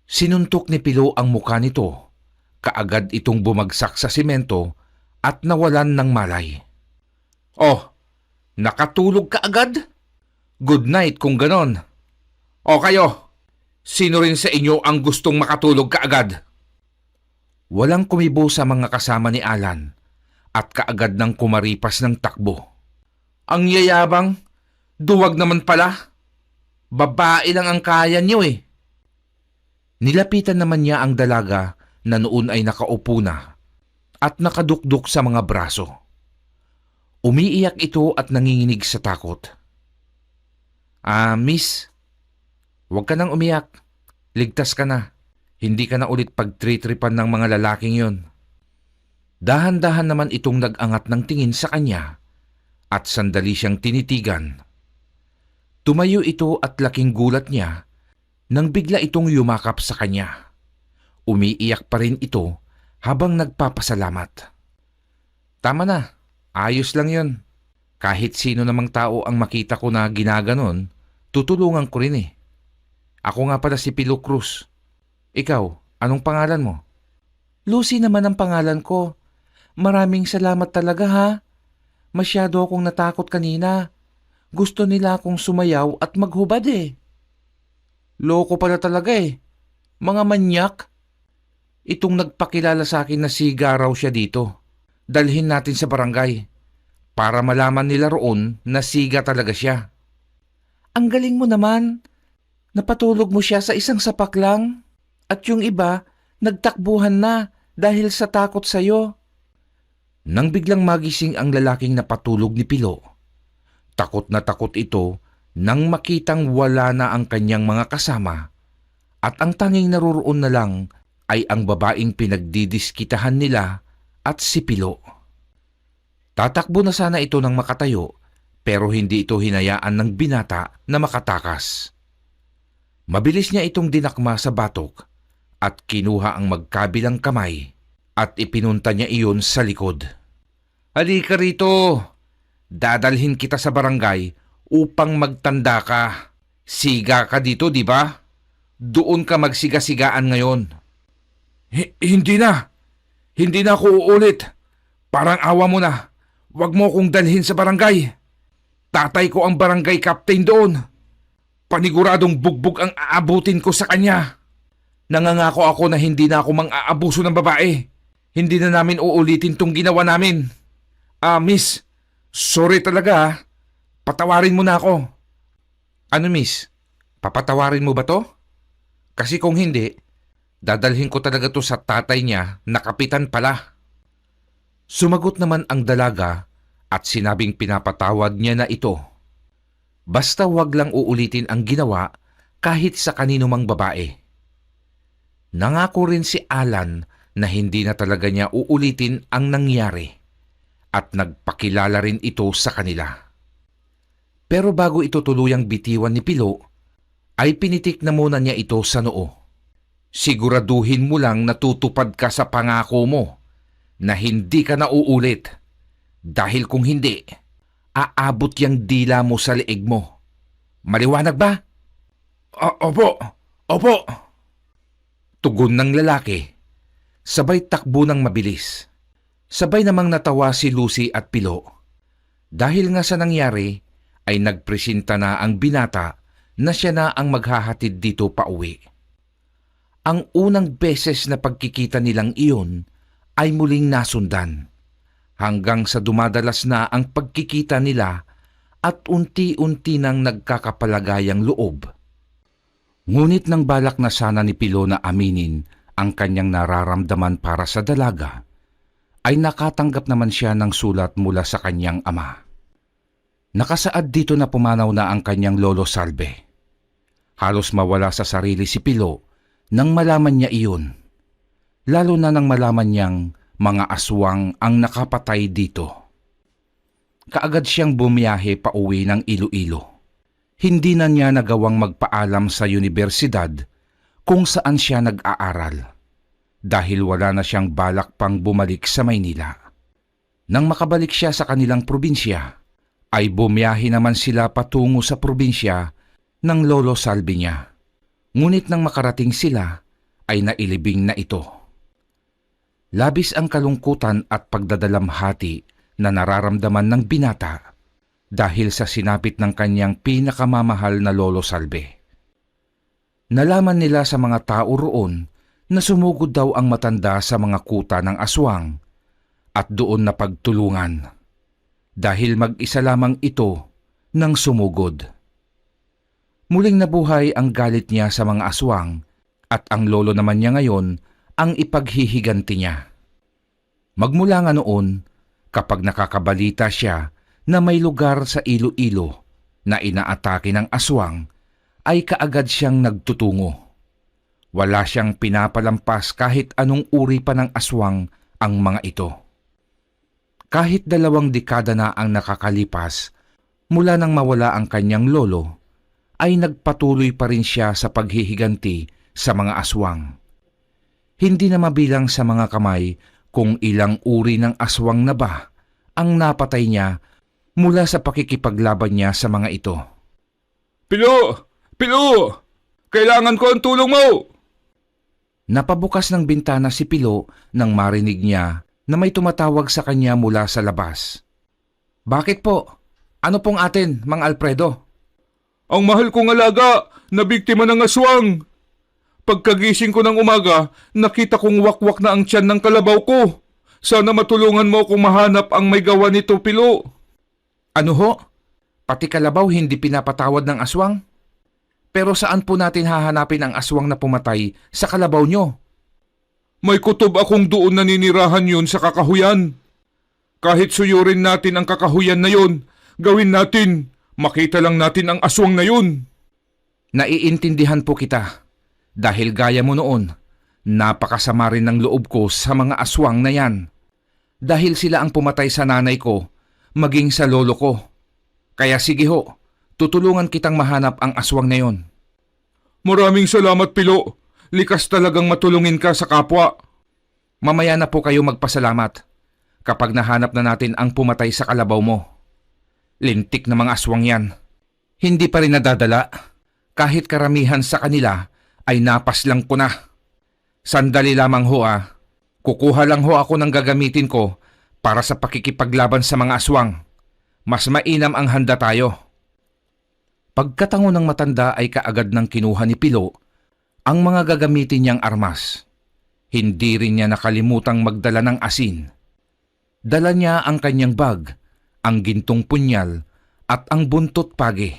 Sinuntok ni Pilo ang mukha nito, kaagad itong bumagsak sa simento at nawalan ng malay. "Oh, nakatulog ka agad? Good night kung ganon. O kayo, sino rin sa inyo ang gustong makatulog ka agad?" Walang kumibo sa mga kasama ni Alan at kaagad nang kumaripas ng takbo. "Ang yayabang, duwag naman pala. Babae lang ang kaya niyo eh." Nilapitan naman niya ang dalaga na noon ay nakaupo na at nakadukduk sa mga braso. Umiiyak ito at nanginginig sa takot. Miss, huwag ka nang umiyak. Ligtas ka na. Hindi ka na ulit pagtritripan ng mga lalaking yon." Dahan-dahan naman itong nag-angat ng tingin sa kanya at sandali siyang tinitigan. Tumayo ito at laking gulat niya nang bigla itong yumakap sa kanya. Umiiyak pa rin ito habang nagpapasalamat. "Tama na, ayos lang yon. Kahit sino namang tao ang makita ko na ginaganon, tutulungan ko rin eh. Ako nga pala si Pilo Cruz. Ikaw, anong pangalan mo?" "Lucy naman ang pangalan ko. Maraming salamat talaga ha. Masyado akong natakot kanina. Gusto nila akong sumayaw at maghubad eh." "Loko pala talaga eh. Mga manyak." "Itong nagpakilala sa akin na siga raw siya dito. Dalhin natin sa barangay para malaman nila roon na siga talaga siya." "Ang galing mo naman. Napatulog mo siya sa isang sapak lang. At yung iba, nagtakbuhan na dahil sa takot sa'yo." Nang biglang magising ang lalaking napatulog ni Pilo, takot na takot ito nang makitang wala na ang kanyang mga kasama at ang tanging naroroon na lang ay ang babaeng pinagdidiskitahan nila at si Pilo. Tatakbo na sana ito ng makatayo pero hindi ito hinayaan ng binata na makatakas. Mabilis niya itong dinakma sa batok at kinuha ang magkabilang kamay at ipinunta niya iyon sa likod. Halika rito. Dadalhin kita sa barangay upang magtanda ka. Siga ka dito, di ba? Doon ka magsiga-sigaan ngayon. Hindi na. Hindi na ako uulit. Parang awa mo na. Huwag mo akong dalhin sa barangay. Tatay ko ang barangay captain doon. Paniguradong bugbog ang aabutin ko sa kanya. Nangangako ako na hindi na ako mang-aabuso ng babae. Hindi na namin uulitin tong ginawa namin. Miss, sorry talaga ha. Patawarin mo na ako. Ano, miss? Papatawarin mo ba to? Kasi kung hindi, dadalhin ko talaga to sa tatay niya na kapitan pala. Sumagot naman ang dalaga at sinabing pinapatawad niya na ito. Basta wag lang uulitin ang ginawa kahit sa kanino mang babae. Nangako rin si Alan na hindi na talaga niya uulitin ang nangyari at nagpakilala rin ito sa kanila. Pero bago ito tuluyang bitiwan ni Pilo, ay pinitik na muna niya ito sa noo. Siguraduhin mo lang natutupad ka sa pangako mo na hindi ka na uulit. Dahil kung hindi, aabot yang dila mo sa leeg mo. Maliwanag ba? Opo. Opo. Tugon ng lalaki. Sabay takbo ng mabilis. Sabay namang natawa si Lucy at Pilo. Dahil nga sa nangyari, ay nagpresenta na ang binata na siya na ang maghahatid dito pauwi. Ang unang beses na pagkikita nilang iyon ay muling nasundan, hanggang sa dumadalas na ang pagkikita nila at unti-unti nang nagkakapalagayang loob. Ngunit nang balak na sana ni Pilo na aminin ang kanyang nararamdaman para sa dalaga, ay nakatanggap naman siya ng sulat mula sa kanyang ama. Nakasaad dito na pumanaw na ang kanyang lolo Salve. Halos mawala sa sarili si Pilo nang malaman niya iyon, lalo na nang malaman niyang mga aswang ang nakapatay dito. Kaagad siyang bumiyahe pa uwi ng Iloilo. Hindi na niya nagawang magpaalam sa universidad kung saan siya nag-aaral dahil wala na siyang balak pang bumalik sa Maynila. Nang makabalik siya sa kanilang probinsya, ay bumiyahe naman sila patungo sa probinsya ng lolo Salvi niya. Ngunit nang makarating sila, ay nailibing na ito. Labis ang kalungkutan at pagdadalamhati na nararamdaman ng binata dahil sa sinapit ng kanyang pinakamamahal na lolo Salve. Nalaman nila sa mga tao roon na sumugod daw ang matanda sa mga kuta ng aswang at doon na pagtulungan. Dahil mag-isa lamang ito nang sumugod. Muling nabuhay ang galit niya sa mga aswang at ang lolo naman niya ngayon ang ipaghihiganti niya. Magmula nga noon, kapag nakakabalita siya na may lugar sa Iloilo na inaatake ng aswang, ay kaagad siyang nagtutungo. Wala siyang pinapalampas kahit anong uri pa ng aswang ang mga ito. Kahit 2 dekada na ang nakakalipas mula nang mawala ang kanyang lolo, ay nagpatuloy pa rin siya sa paghihiganti sa mga aswang. Hindi na mabilang sa mga kamay kung ilang uri ng aswang na ba ang napatay niya mula sa pakikipaglaban niya sa mga ito. Pilo! Pilo! Kailangan ko ang tulong mo! Napabukas ng bintana si Pilo nang marinig niya na may tumatawag sa kanya mula sa labas. Bakit po? Ano pong atin, Mang Alfredo? Ang mahal kong alaga na biktima ng aswang. Pagkagising ko ng umaga, nakita kong wakwak na ang tiyan ng kalabaw ko. Sana matulungan mo akong mahanap ang may gawa nito, Pilo. Ano ho? Pati kalabaw hindi pinapatawad ng aswang? Pero saan po natin hahanapin ang aswang na pumatay sa kalabaw nyo? May kutob akong doon naninirahan yun sa kakahuyan. Kahit suyurin natin ang kakahuyan na yun, gawin natin. Makita lang natin ang aswang na yun. Naiintindihan po kita. Dahil gaya mo noon, napakasama rin ng loob ko sa mga aswang na yan. Dahil sila ang pumatay sa nanay ko, maging sa lolo ko. Kaya sige ho, tutulungan kitang mahanap ang aswang na yon. Maraming salamat, Pilo. Likas talagang matulungin ka sa kapwa. Mamaya na po kayo magpasalamat kapag nahanap na natin ang pumatay sa kalabaw mo. Lintik na mga aswang yan. Hindi pa rin nadadala. Kahit karamihan sa kanila ay napaslang ko na. Sandali lamang ho ah. Kukuha lang ho ako ng gagamitin ko para sa pakikipaglaban sa mga aswang. Mas mainam ang handa tayo. Pagkatango ng matanda ay kaagad ng kinuha ni Pilo ang mga gagamitin niyang armas. Hindi rin niya nakalimutang magdala ng asin. Dala niya ang kanyang bag, ang gintong punyal at ang buntot pagi.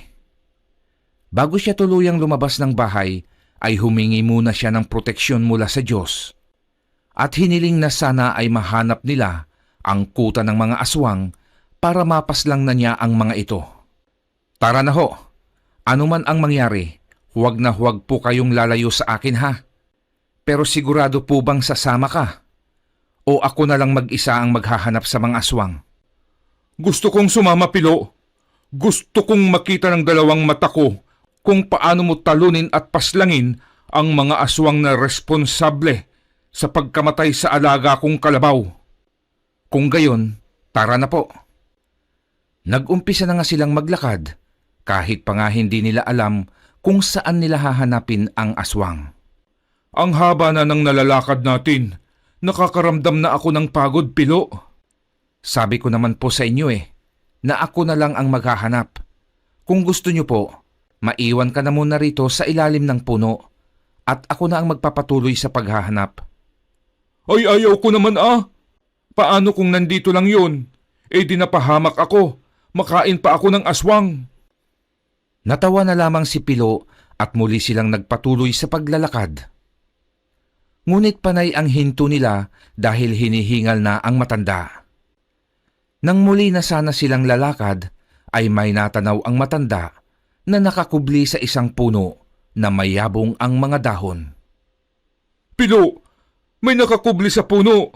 Bago siya tuluyang lumabas ng bahay, ay humingi muna siya ng proteksyon mula sa Diyos. At hiniling na sana ay mahanap nila ang kuta ng mga aswang para mapaslang na niya ang mga ito. Tara na ho, anuman ang mangyari, huwag na huwag po kayong lalayo sa akin ha. Pero sigurado po bang sasama ka? O ako na lang mag-isa ang maghahanap sa mga aswang? Gusto kong sumama, Pilo. Gusto kong makita ng dalawang mata ko kung paano mo talunin at paslangin ang mga aswang na responsable sa pagkamatay sa alaga kong kalabaw. Kung gayon, tara na po. Nag-umpisa na nga silang maglakad kahit pa nga hindi nila alam kung saan nila hahanapin ang aswang. Ang haba na ng nalalakad natin. Nakakaramdam na ako ng pagod, Pilo. Sabi ko naman po sa inyo na ako na lang ang maghahanap. Kung gusto nyo po, maiwan ka na muna rito sa ilalim ng puno at ako na ang magpapatuloy sa paghahanap. Ay, ayaw ko naman ah. Paano kung nandito lang yun? Di napahamak ako. Makain pa ako ng aswang. Natawa na lamang si Pilo at muli silang nagpatuloy sa paglalakad. Ngunit panay ang hinto nila dahil hinihingal na ang matanda. Nang muli na sana silang lalakad, ay may natanaw ang matanda na nakakubli sa isang puno na mayabong ang mga dahon. Pilo, may nakakubli sa puno.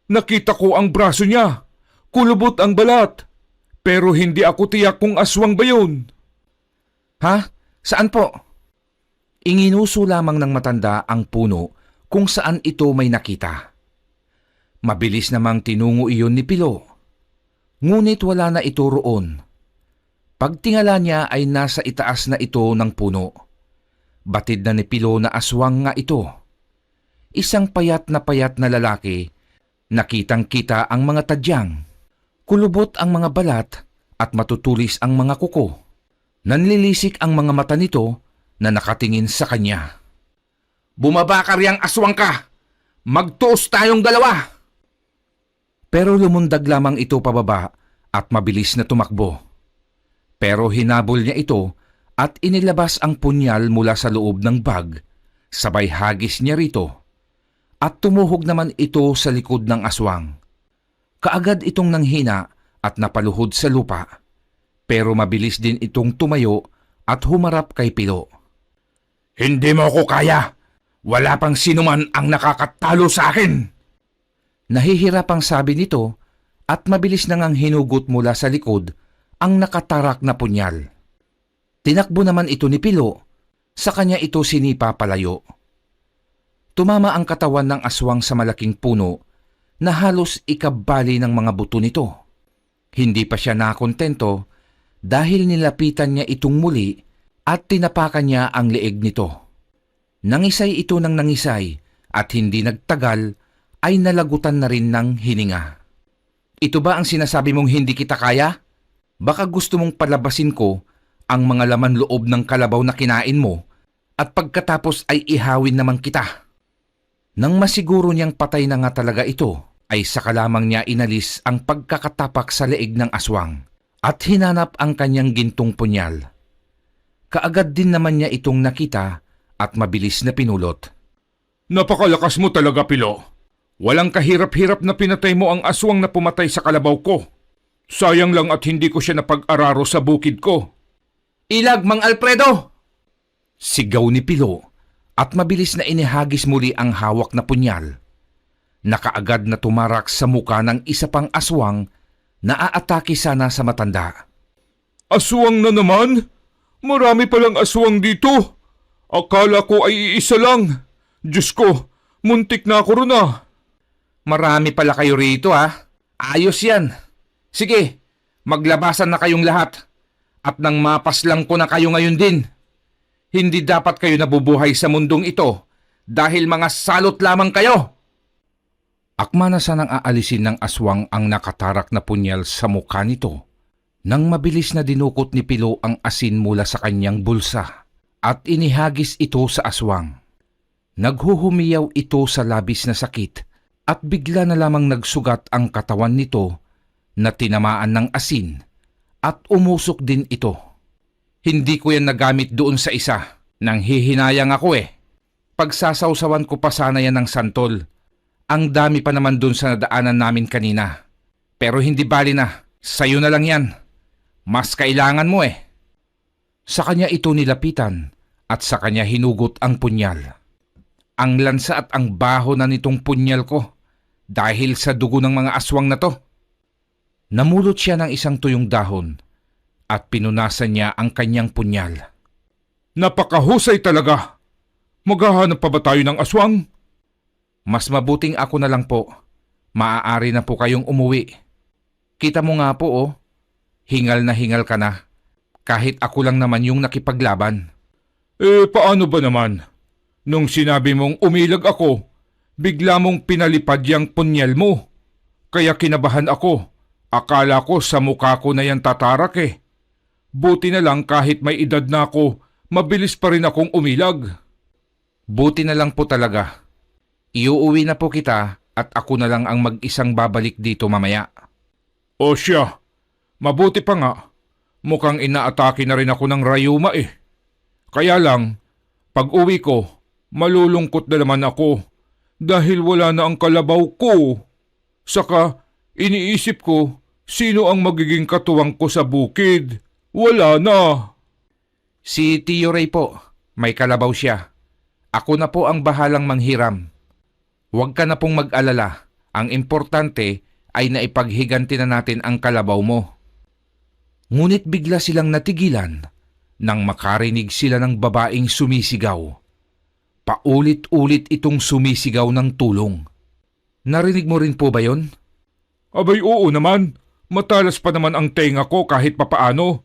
Nakita ko ang braso niya. Kulubot ang balat. Pero hindi ako tiyak kung aswang ba yun. Ha? Saan po? Inginuso lamang ng matanda ang puno kung saan ito may nakita. Mabilis namang tinungo iyon ni Pilo. Ngunit wala na ito roon. Pagtingala niya ay nasa itaas na ito ng puno. Batid na ni Pilo na aswang nga ito. Isang payat na lalaki. Nakitang-kita ang mga tadyang. Kulubot ang mga balat at matutulis ang mga kuko. Nanlilisik ang mga mata nito na nakatingin sa kanya. Bumaba ka riyang aswang ka! Magtuos tayong dalawa! Pero lumundag lamang ito pababa at mabilis na tumakbo. Pero hinabol niya ito at inilabas ang punyal mula sa loob ng bag, sabay hagis niya rito. At tumuhog naman ito sa likod ng aswang. Kaagad itong nanghina at napaluhod sa lupa. Pero mabilis din itong tumayo at humarap kay Pilo. Hindi mo ako kaya! Wala pang sinuman ang nakakatalo sa akin! Nahihirapang sabi nito at mabilis nang hinugot mula sa likod ang nakatarak na punyal. Tinakbo naman ito ni Pilo, sa kanya ito sinipa palayo. Tumama ang katawan ng aswang sa malaking puno na halos ikabali ng mga buto nito. Hindi pa siya nakontento dahil nilapitan niya itong muli at tinapakan niya ang leeg nito. Nangisay ito ng nangisay at hindi nagtagal ay nalagutan na rin ng hininga. Ito ba ang sinasabi mong hindi kita kaya? Baka gusto mong palabasin ko ang mga laman loob ng kalabaw na kinain mo at pagkatapos ay ihawin naman kita. Nang masiguro niyang patay na nga talaga ito, ay saka lamang niya inalis ang pagkakatapak sa leeg ng aswang at hinanap ang kanyang gintong punyal. Kaagad din naman niya itong nakita at mabilis na pinulot. Napakalakas mo talaga, Pilo. Walang kahirap-hirap na pinatay mo ang aswang na pumatay sa kalabaw ko. Sayang lang at hindi ko siya napag-araro sa bukid ko. Ilag, Mang Alfredo! Sigaw ni Pilo at mabilis na inihagis muli ang hawak na punyal. Nakaagad na tumarak sa muka ng isa pang aswang na aatake sana sa matanda. Aswang na naman? Marami palang aswang dito. Akala ko ay iisa lang. Diyos ko, muntik na ako ron ah. Marami pala kayo rito ha. Ayos yan. Sige, maglabasan na kayong lahat. At nang mapaslang ko na kayo ngayon din. Hindi dapat kayo nabubuhay sa mundong ito dahil mga salot lamang kayo. Akma na sanang aalisin ng aswang ang nakatarak na punyal sa mukha nito nang mabilis na dinukot ni Pilo ang asin mula sa kanyang bulsa at inihagis ito sa aswang. Naghuhumiyaw ito sa labis na sakit at bigla na lamang nagsugat ang katawan nito na tinamaan ng asin at umusok din ito. Hindi ko yan nagamit doon sa isa nang hihinayang ako eh. Pagsasawsawan ko pa sana yan ng santol. Ang dami pa naman doon sa nadaanan namin kanina. Pero hindi bali na, sayo na lang yan. Mas kailangan mo eh. Sa kanya ito nilapitan at sa kanya hinugot ang punyal. Ang lansa at ang baho na nitong punyal ko dahil sa dugo ng mga aswang na to. Namulot siya ng isang tuyong dahon at pinunasan niya ang kanyang punyal. Napakahusay talaga. Maghahanap pa ba tayo ng aswang? Mas mabuting ako na lang po. Maaari na po kayong umuwi. Kita mo nga po oh, hingal na hingal ka na. Kahit ako lang naman yung nakipaglaban. Paano ba naman? Nung sinabi mong umilag ako, bigla mong pinalipad yung punyal mo. Kaya kinabahan ako. Akala ko sa mukha ko na yan tatarak eh. Buti na lang kahit may edad na ako, mabilis pa rin akong umilag. Buti na lang po talaga. Iuuwi na po kita at ako na lang ang mag-isang babalik dito mamaya. O siya, mabuti pa nga. Mukhang inaatake na rin ako ng rayuma eh. Kaya lang, pag uwi ko, malulungkot na naman ako dahil wala na ang kalabaw ko. Saka, iniisip ko, sino ang magiging katuwang ko sa bukid? Wala na. Si Tio Ray po, may kalabaw siya. Ako na po ang bahalang manghiram. Huwag ka na pong mag-alala. Ang importante ay naipaghiganti na natin ang kalabaw mo. Ngunit bigla silang natigilan nang makarinig sila ng babaeng sumisigaw. Paulit-ulit itong sumisigaw ng tulong. Narinig mo rin po ba yon? Abay oo naman. Matalas pa naman ang tenga ko kahit papaano.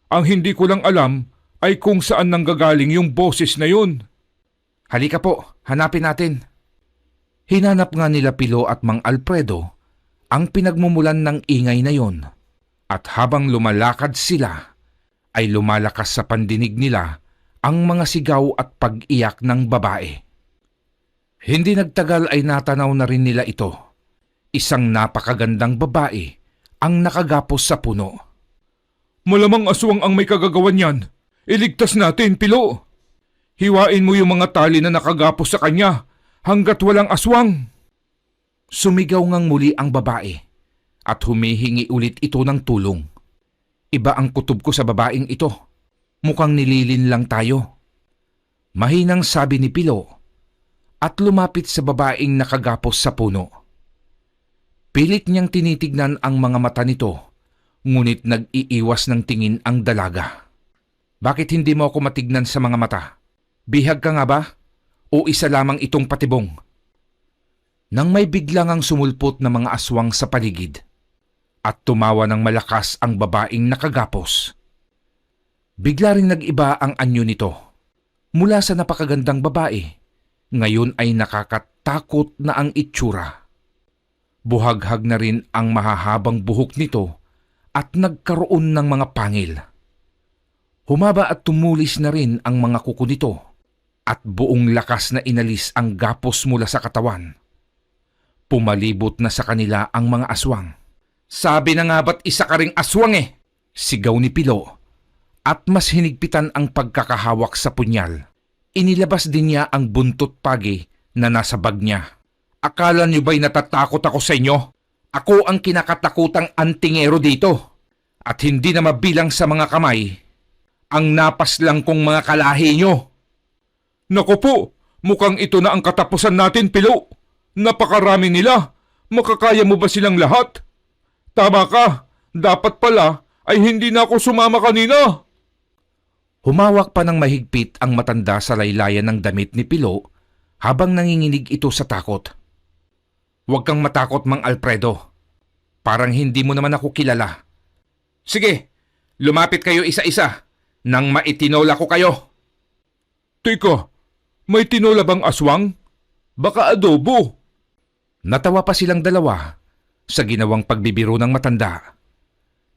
Ang hindi ko lang alam ay kung saan nanggagaling yung boses na yun. Halika po, hanapin natin. Hinanap nga nila Pilo at Mang Alfredo ang pinagmumulan ng ingay na yon. At habang lumalakad sila, ay lumalakas sa pandinig nila ang mga sigaw at pag-iyak ng babae. Hindi nagtagal ay natanaw na rin nila ito. Isang napakagandang babae ang nakagapos sa puno. Malamang aswang ang may kagagawan yan. Iligtas natin, Pilo. Hiwain mo yung mga tali na nakagapos sa kanya hanggat walang aswang. Sumigaw ngang muli ang babae at humihingi ulit ito ng tulong. Iba ang kutob ko sa babaeng ito. Mukhang nililin lang tayo. Mahinang sabi ni Pilo at lumapit sa babaeng nakagapos sa puno. Pilit niyang tinitignan ang mga mata nito, ngunit nag-iiwas ng tingin ang dalaga. Bakit hindi mo ako matignan sa mga mata? Bihag ka nga ba? O isa lamang itong patibong? Nang may biglang ang sumulpot na mga aswang sa paligid at tumawa ng malakas ang babaeng nakagapos. Bigla ring nag-iba ang anyo nito. Mula sa napakagandang babae, ngayon ay nakakatakot na ang itsura. Buhaghag na rin ang mahahabang buhok nito at nagkaroon ng mga pangil. Humaba at tumulis na rin ang mga kuko nito at buong lakas na inalis ang gapos mula sa katawan. Pumalibot na sa kanila ang mga aswang. Sabi na nga ba't isa ka ring aswang eh? Sigaw ni Pilo at mas hinigpitan ang pagkakahawak sa punyal. Inilabas din niya ang buntot pagi na nasa bag niya. Akala niyo ba'y natatakot ako sa inyo? Ako ang kinakatakutang antingero dito at hindi na mabilang sa mga kamay ang napas lang kong mga kalahi niyo. Naku po, mukhang ito na ang katapusan natin, Pilo. Napakarami nila. Makakaya mo ba silang lahat? Tama ka. Dapat pala ay hindi na ako sumama kanina. Humawak pa ng mahigpit ang matanda sa laylayan ng damit ni Pilo habang nanginginig ito sa takot. Huwag kang matakot, Mang Alfredo. Parang hindi mo naman ako kilala. Sige, lumapit kayo isa-isa nang maitinola ko kayo. Teka, may tinola bang aswang? Baka adobo. Natawa pa silang dalawa sa ginawang pagbibiro ng matanda.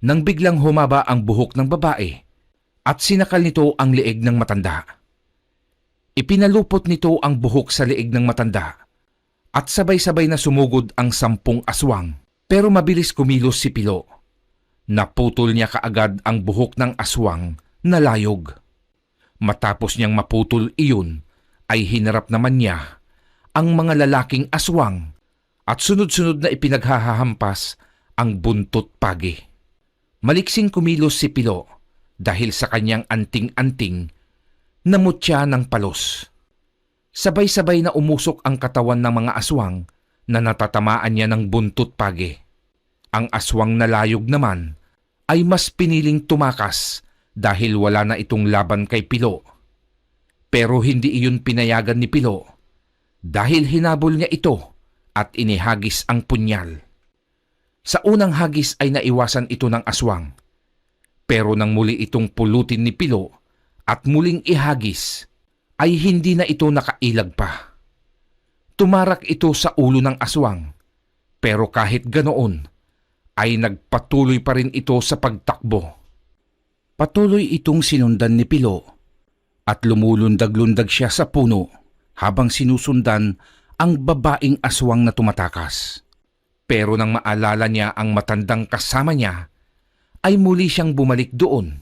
Nang biglang humaba ang buhok ng babae at sinakal nito ang leeg ng matanda. Ipinalupot nito ang buhok sa leeg ng matanda at sabay-sabay na sumugod ang 10 aswang. Pero mabilis kumilos si Pilo. Naputol niya kaagad ang buhok ng aswang na layog. Matapos niyang maputol iyon, ay hinarap naman niya ang mga lalaking aswang at sunod-sunod na ipinaghahampas ang buntot pagi. Maliksing kumilos si Pilo dahil sa kanyang anting-anting na mutya ng palos. Sabay-sabay na umusok ang katawan ng mga aswang na natatamaan niya ng buntot pagi. Ang aswang na layog naman ay mas piniling tumakas dahil wala na itong laban kay Pilo. Pero hindi iyon pinayagan ni Pilo dahil hinabol niya ito at inihagis ang punyal. Sa unang hagis ay naiwasan ito ng aswang. Pero nang muli itong pulutin ni Pilo at muling ihagis, ay hindi na ito nakailag pa. Tumarak ito sa ulo ng aswang, pero kahit ganoon, ay nagpatuloy pa rin ito sa pagtakbo. Patuloy itong sinundan ni Pilo at lumulundag-lundag siya sa puno habang sinusundan ang babaeng aswang na tumatakas. Pero nang maalala niya ang matandang kasama niya, ay muli siyang bumalik doon.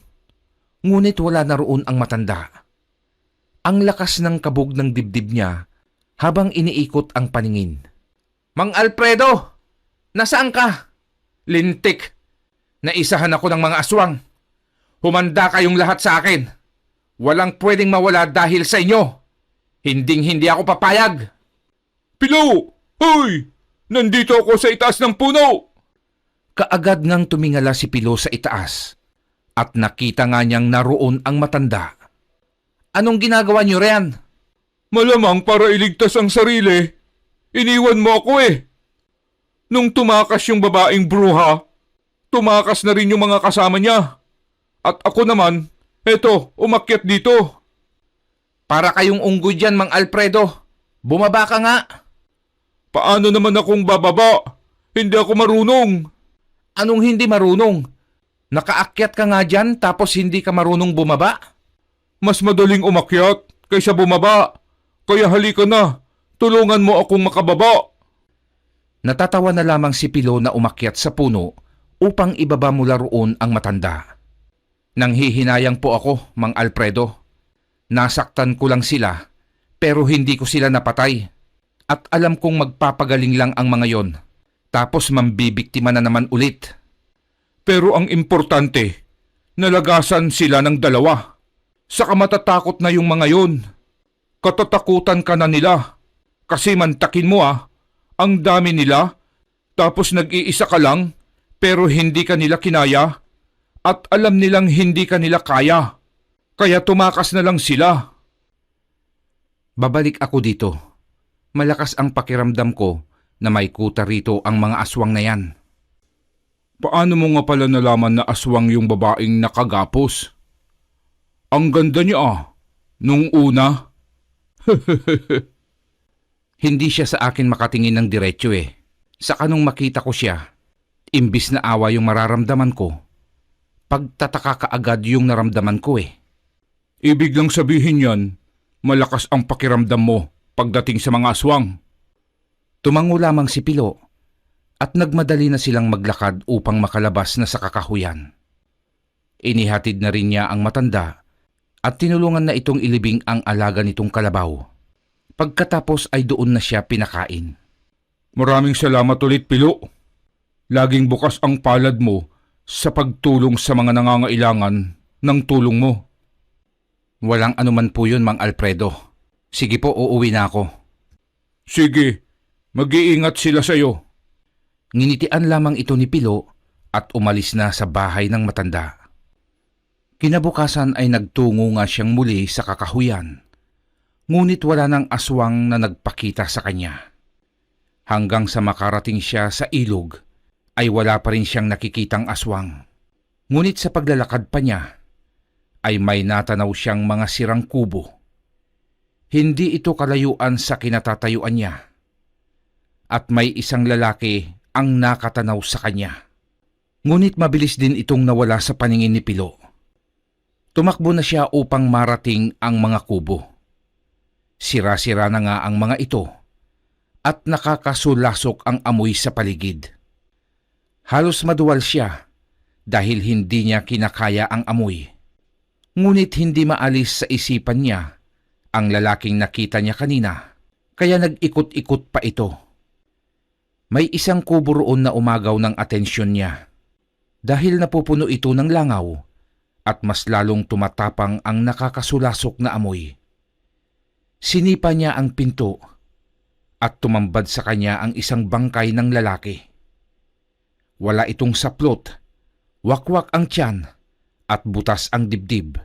Ngunit wala na roon ang matanda. Ang lakas ng kabog ng dibdib niya habang iniikot ang paningin. Mang Alfredo! Nasaan ka? Lintik! Naisahan ako ng mga aswang. Humanda kayong lahat sa akin. Walang pwedeng mawala dahil sa inyo. Hinding-hindi ako papayag. Pilo! Hoy! Nandito ako sa itaas ng puno! Kaagad ngang tumingala si Pilo sa itaas at nakita nga niyang naroon ang matanda. Anong ginagawa niyo riyan? Malamang para iligtas ang sarili. Iniwan mo ako eh. Nung tumakas yung babaeng bruha, tumakas na rin yung mga kasama niya. At ako naman, eto, umakyat dito. Para kayong unggoy dyan, Mang Alfredo. Bumaba ka nga. Paano naman akong bababa? Hindi ako marunong. Anong hindi marunong? Nakaakyat ka nga dyan tapos hindi ka marunong bumaba? Mas madaling umakyat kaysa bumaba. Kaya halika na, tulungan mo akong makababa. Natatawa na lamang si Pilo na umakyat sa puno upang ibaba mula roon ang matanda. Nanghihinayang po ako, Mang Alfredo. Nasaktan ko lang sila, pero hindi ko sila napatay. At alam kong magpapagaling lang ang mga yon. Tapos mambibiktima na naman ulit. Pero ang importante, nalagasan sila ng dalawa. Saka matatakot na yung mga yon. Katatakutan ka na nila. Kasi mantakin mo ang dami nila. Tapos nag-iisa ka lang, pero hindi ka nila kinaya. At alam nilang hindi ka nila kaya. Kaya tumakas na lang sila. Babalik ako dito. Malakas ang pakiramdam ko na may kuta rito ang mga aswang na yan. Paano mo nga pala nalaman na aswang yung babaeng nakagapos? Ang ganda niya nung una. Hindi siya sa akin makatingin ng diretsyo eh. Saka nung makita ko siya, imbis na awa yung mararamdaman ko, pagtataka kaagad yung naramdaman ko eh. Ibig lang sabihin yan, malakas ang pakiramdam mo pagdating sa mga aswang. Tumango lamang si Pilo at nagmadali na silang maglakad upang makalabas na sa kakahuyan. Inihatid na rin niya ang matanda at tinulungan na itong ilibing ang alaga nitong kalabaw. Pagkatapos ay doon na siya pinakain. Maraming salamat ulit, Pilo. Laging bukas ang palad mo sa pagtulong sa mga nangangailangan ng tulong mo. Walang anuman po yun, Mang Alfredo. Sige po, uuwi na ako. Sige, mag-iingat sila sa'yo. Nginitian lamang ito ni Pilo at umalis na sa bahay ng matanda. Kinabukasan ay nagtungo nga siyang muli sa kakahuyan. Ngunit wala nang aswang na nagpakita sa kanya. Hanggang sa makarating siya sa ilog, ay wala pa rin siyang nakikitang aswang. Ngunit sa paglalakad pa niya, ay may natanaw siyang mga sirang kubo. Hindi ito kalayuan sa kinatatayuan niya. At may isang lalaki ang nakatanaw sa kanya. Ngunit mabilis din itong nawala sa paningin ni Pilo. Tumakbo na siya upang marating ang mga kubo. Sira-sira na nga ang mga ito at nakakasulasok ang amoy sa paligid. Halos maduwal siya dahil hindi niya kinakaya ang amoy. Ngunit hindi maalis sa isipan niya ang lalaking nakita niya kanina, kaya nag-ikot-ikot pa ito. May isang kubo roon na umagaw ng atensyon niya dahil napupuno ito ng langaw at mas lalong tumatapang ang nakakasulasok na amoy. Sinipa niya ang pinto at tumambad sa kanya ang isang bangkay ng lalaki. Wala itong saplot, wakwak ang tiyan at butas ang dibdib.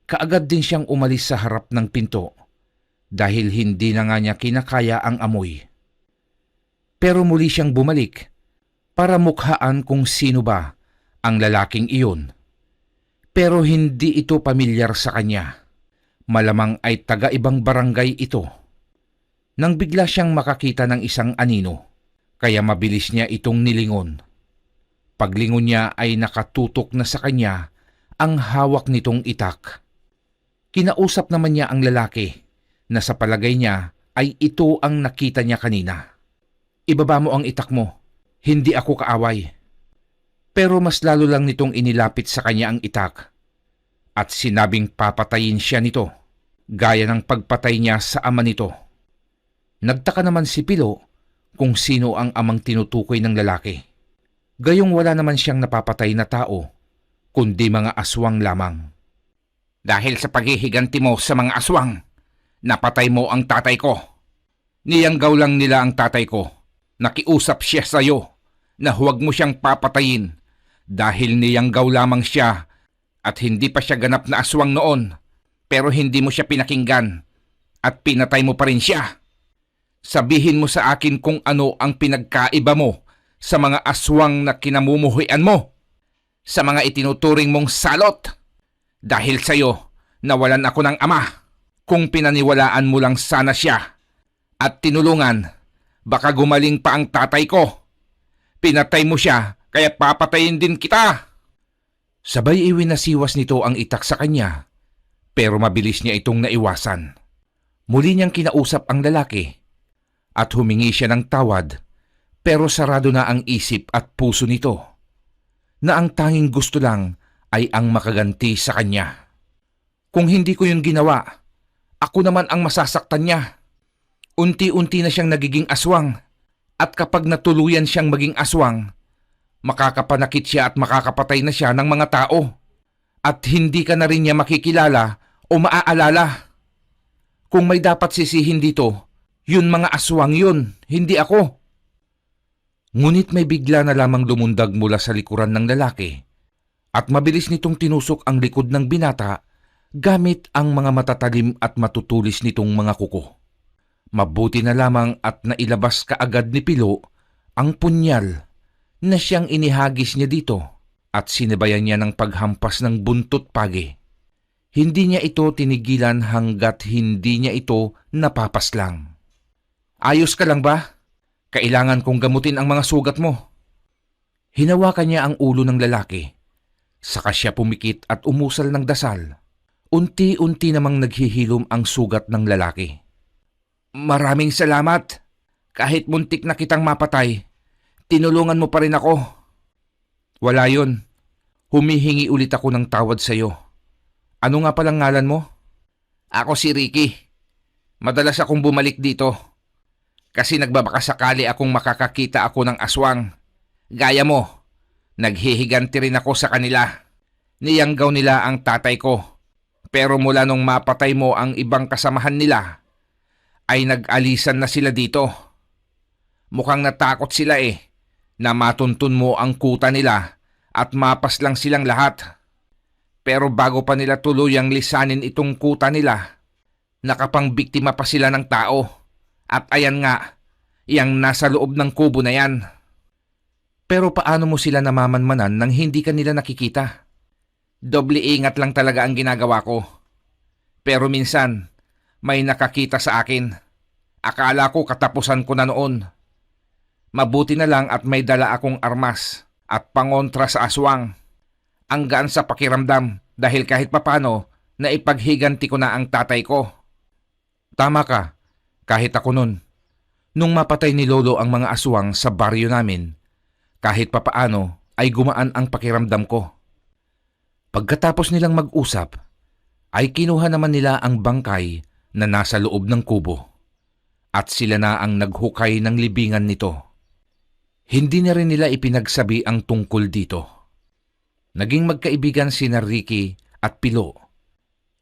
Kaagad din siyang umalis sa harap ng pinto dahil hindi na nga niya kinakaya ang amoy. Pero muli siyang bumalik para mukhaan kung sino ba ang lalaking iyon. Pero hindi ito pamilyar sa kanya. Malamang ay taga-ibang barangay ito. Nang bigla siyang makakita ng isang anino, kaya mabilis niya itong nilingon. Paglingon niya ay nakatutok na sa kanya ang hawak nitong itak. Kinausap naman niya ang lalaki na sa palagay niya ay ito ang nakita niya kanina. Ibaba mo ang itak mo, hindi ako kaaway. Pero mas lalo lang nitong inilapit sa kanya ang itak at sinabing papatayin siya nito, gaya ng pagpatay niya sa ama nito. Nagtaka naman si Pilo kung sino ang amang tinutukoy ng lalaki. Gayong wala naman siyang napapatay na tao, kundi mga aswang lamang. Dahil sa paghihiganti mo sa mga aswang, napatay mo ang tatay ko. Niyanggaw lang nila ang tatay ko. Nakiusap siya sa iyo na huwag mo siyang papatayin dahil niyanggaw lamang siya at hindi pa siya ganap na aswang noon, pero hindi mo siya pinakinggan at pinatay mo pa rin siya. Sabihin mo sa akin kung ano ang pinagkaiba mo sa mga aswang na kinamumuhian mo, sa mga itinuturing mong salot. Dahil sa iyo, nawalan ako ng ama. Kung pinaniwalaan mo lang sana siya at tinulungan, baka gumaling pa ang tatay ko. Pinatay mo siya, kaya papatayin din kita. Sabay iwinasiwas nito ang itak sa kanya, pero mabilis niya itong naiwasan. Muli niyang kinausap ang lalaki at humingi siya ng tawad, pero sarado na ang isip at puso nito, na ang tanging gusto lang ay ang makaganti sa kanya. Kung hindi ko yun ginawa, ako naman ang masasaktan niya. Unti-unti na siyang nagiging aswang, at kapag natuluyan siyang maging aswang, makakapanakit siya at makakapatay na siya ng mga tao. At hindi ka na rin niya makikilala o maaalala. Kung may dapat sisihin dito, yun mga aswang yun, hindi ako. Ngunit may bigla na lamang lumundag mula sa likuran ng lalaki at mabilis nitong tinusok ang likod ng binata gamit ang mga matatalim at matutulis nitong mga kuko. Mabuti na lamang at nailabas kaagad ni Pilo ang punyal na siyang inihagis niya dito at sinabayan niya ng paghampas ng buntot pagi. Hindi niya ito tinigilan hanggat hindi niya ito napapaslang. Ayos ka lang ba? Kailangan kong gamutin ang mga sugat mo. Hinawakan niya ang ulo ng lalaki. Saka siya pumikit at umusal ng dasal. Unti-unti namang naghihilom ang sugat ng lalaki. Maraming salamat. Kahit muntik na kitang mapatay, tinulungan mo pa rin ako. Wala yun. Humihingi ulit ako ng tawad sa iyo. Ano nga palang ngalan mo? Ako si Ricky. Madalas akong bumalik dito. Kasi nagbabakasakali akong makakakita ako ng aswang. Gaya mo, naghihiganti rin ako sa kanila. Niyanggaw nila ang tatay ko. Pero mula nung mapatay mo ang ibang kasamahan nila, ay nag-alisan na sila dito. Mukhang natakot sila na matuntun mo ang kuta nila at mapas lang silang lahat. Pero bago pa nila tuluyang lisanin itong kuta nila, Nakapangbiktima pa sila ng tao. At ayan nga, yang nasa loob ng kubo na yan. Pero paano mo sila namamanmanan nang hindi ka nila nakikita? Doble ingat lang talaga ang ginagawa ko. Pero minsan, may nakakita sa akin. Akala ko katapusan ko na noon. Mabuti na lang at may dala akong armas at pangontra sa aswang. Ang gaan sa pakiramdam dahil kahit papano naipaghiganti ko na ang tatay ko. Tama ka, kahit ako nun. Nung mapatay ni Lolo ang mga aswang sa baryo namin, kahit papaano ay gumaan ang pakiramdam ko. Pagkatapos nilang mag-usap, ay kinuha naman nila ang bangkay na nasa loob ng kubo. At sila na ang naghukay ng libingan nito. Hindi na rin nila ipinagsabi ang tungkol dito. Naging magkaibigan sina Ricky at Pilo.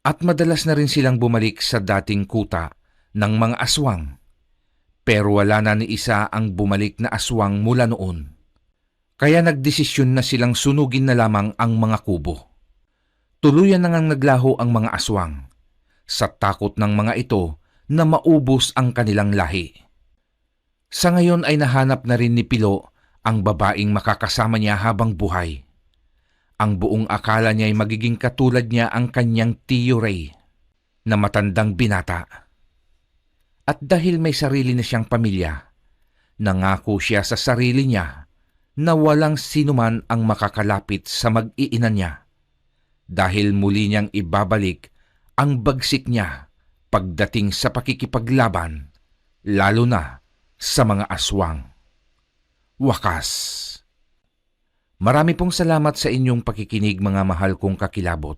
At madalas na rin silang bumalik sa dating kuta ng mga aswang. Pero wala na ni isa ang bumalik na aswang mula noon. Kaya nagdesisyon na silang sunugin na lamang ang mga kubo. Tuluyan na ngang naglaho ang mga aswang sa takot ng mga ito na maubos ang kanilang lahi. Sa ngayon ay nahanap na rin ni Pilo ang babaeng makakasama niya habang buhay. Ang buong akala niya ay magiging katulad niya ang kanyang Tiyo Ray na matandang binata. At dahil may sarili na siyang pamilya, nangako siya sa sarili niya na walang sinuman ang makakalapit sa mag-iina niya dahil muli niyang ibabalik ang bagsik niya pagdating sa pakikipaglaban, lalo na sa mga aswang. Wakas. Marami pong salamat sa inyong pakikinig mga mahal kong kakilabot.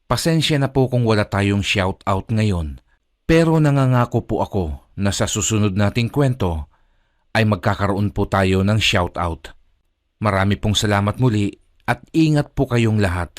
Pasensya na po kung wala tayong shoutout ngayon, pero nangangako po ako na sa susunod nating kwento ay magkakaroon po tayo ng shoutout. Marami pong salamat muli at ingat po kayong lahat.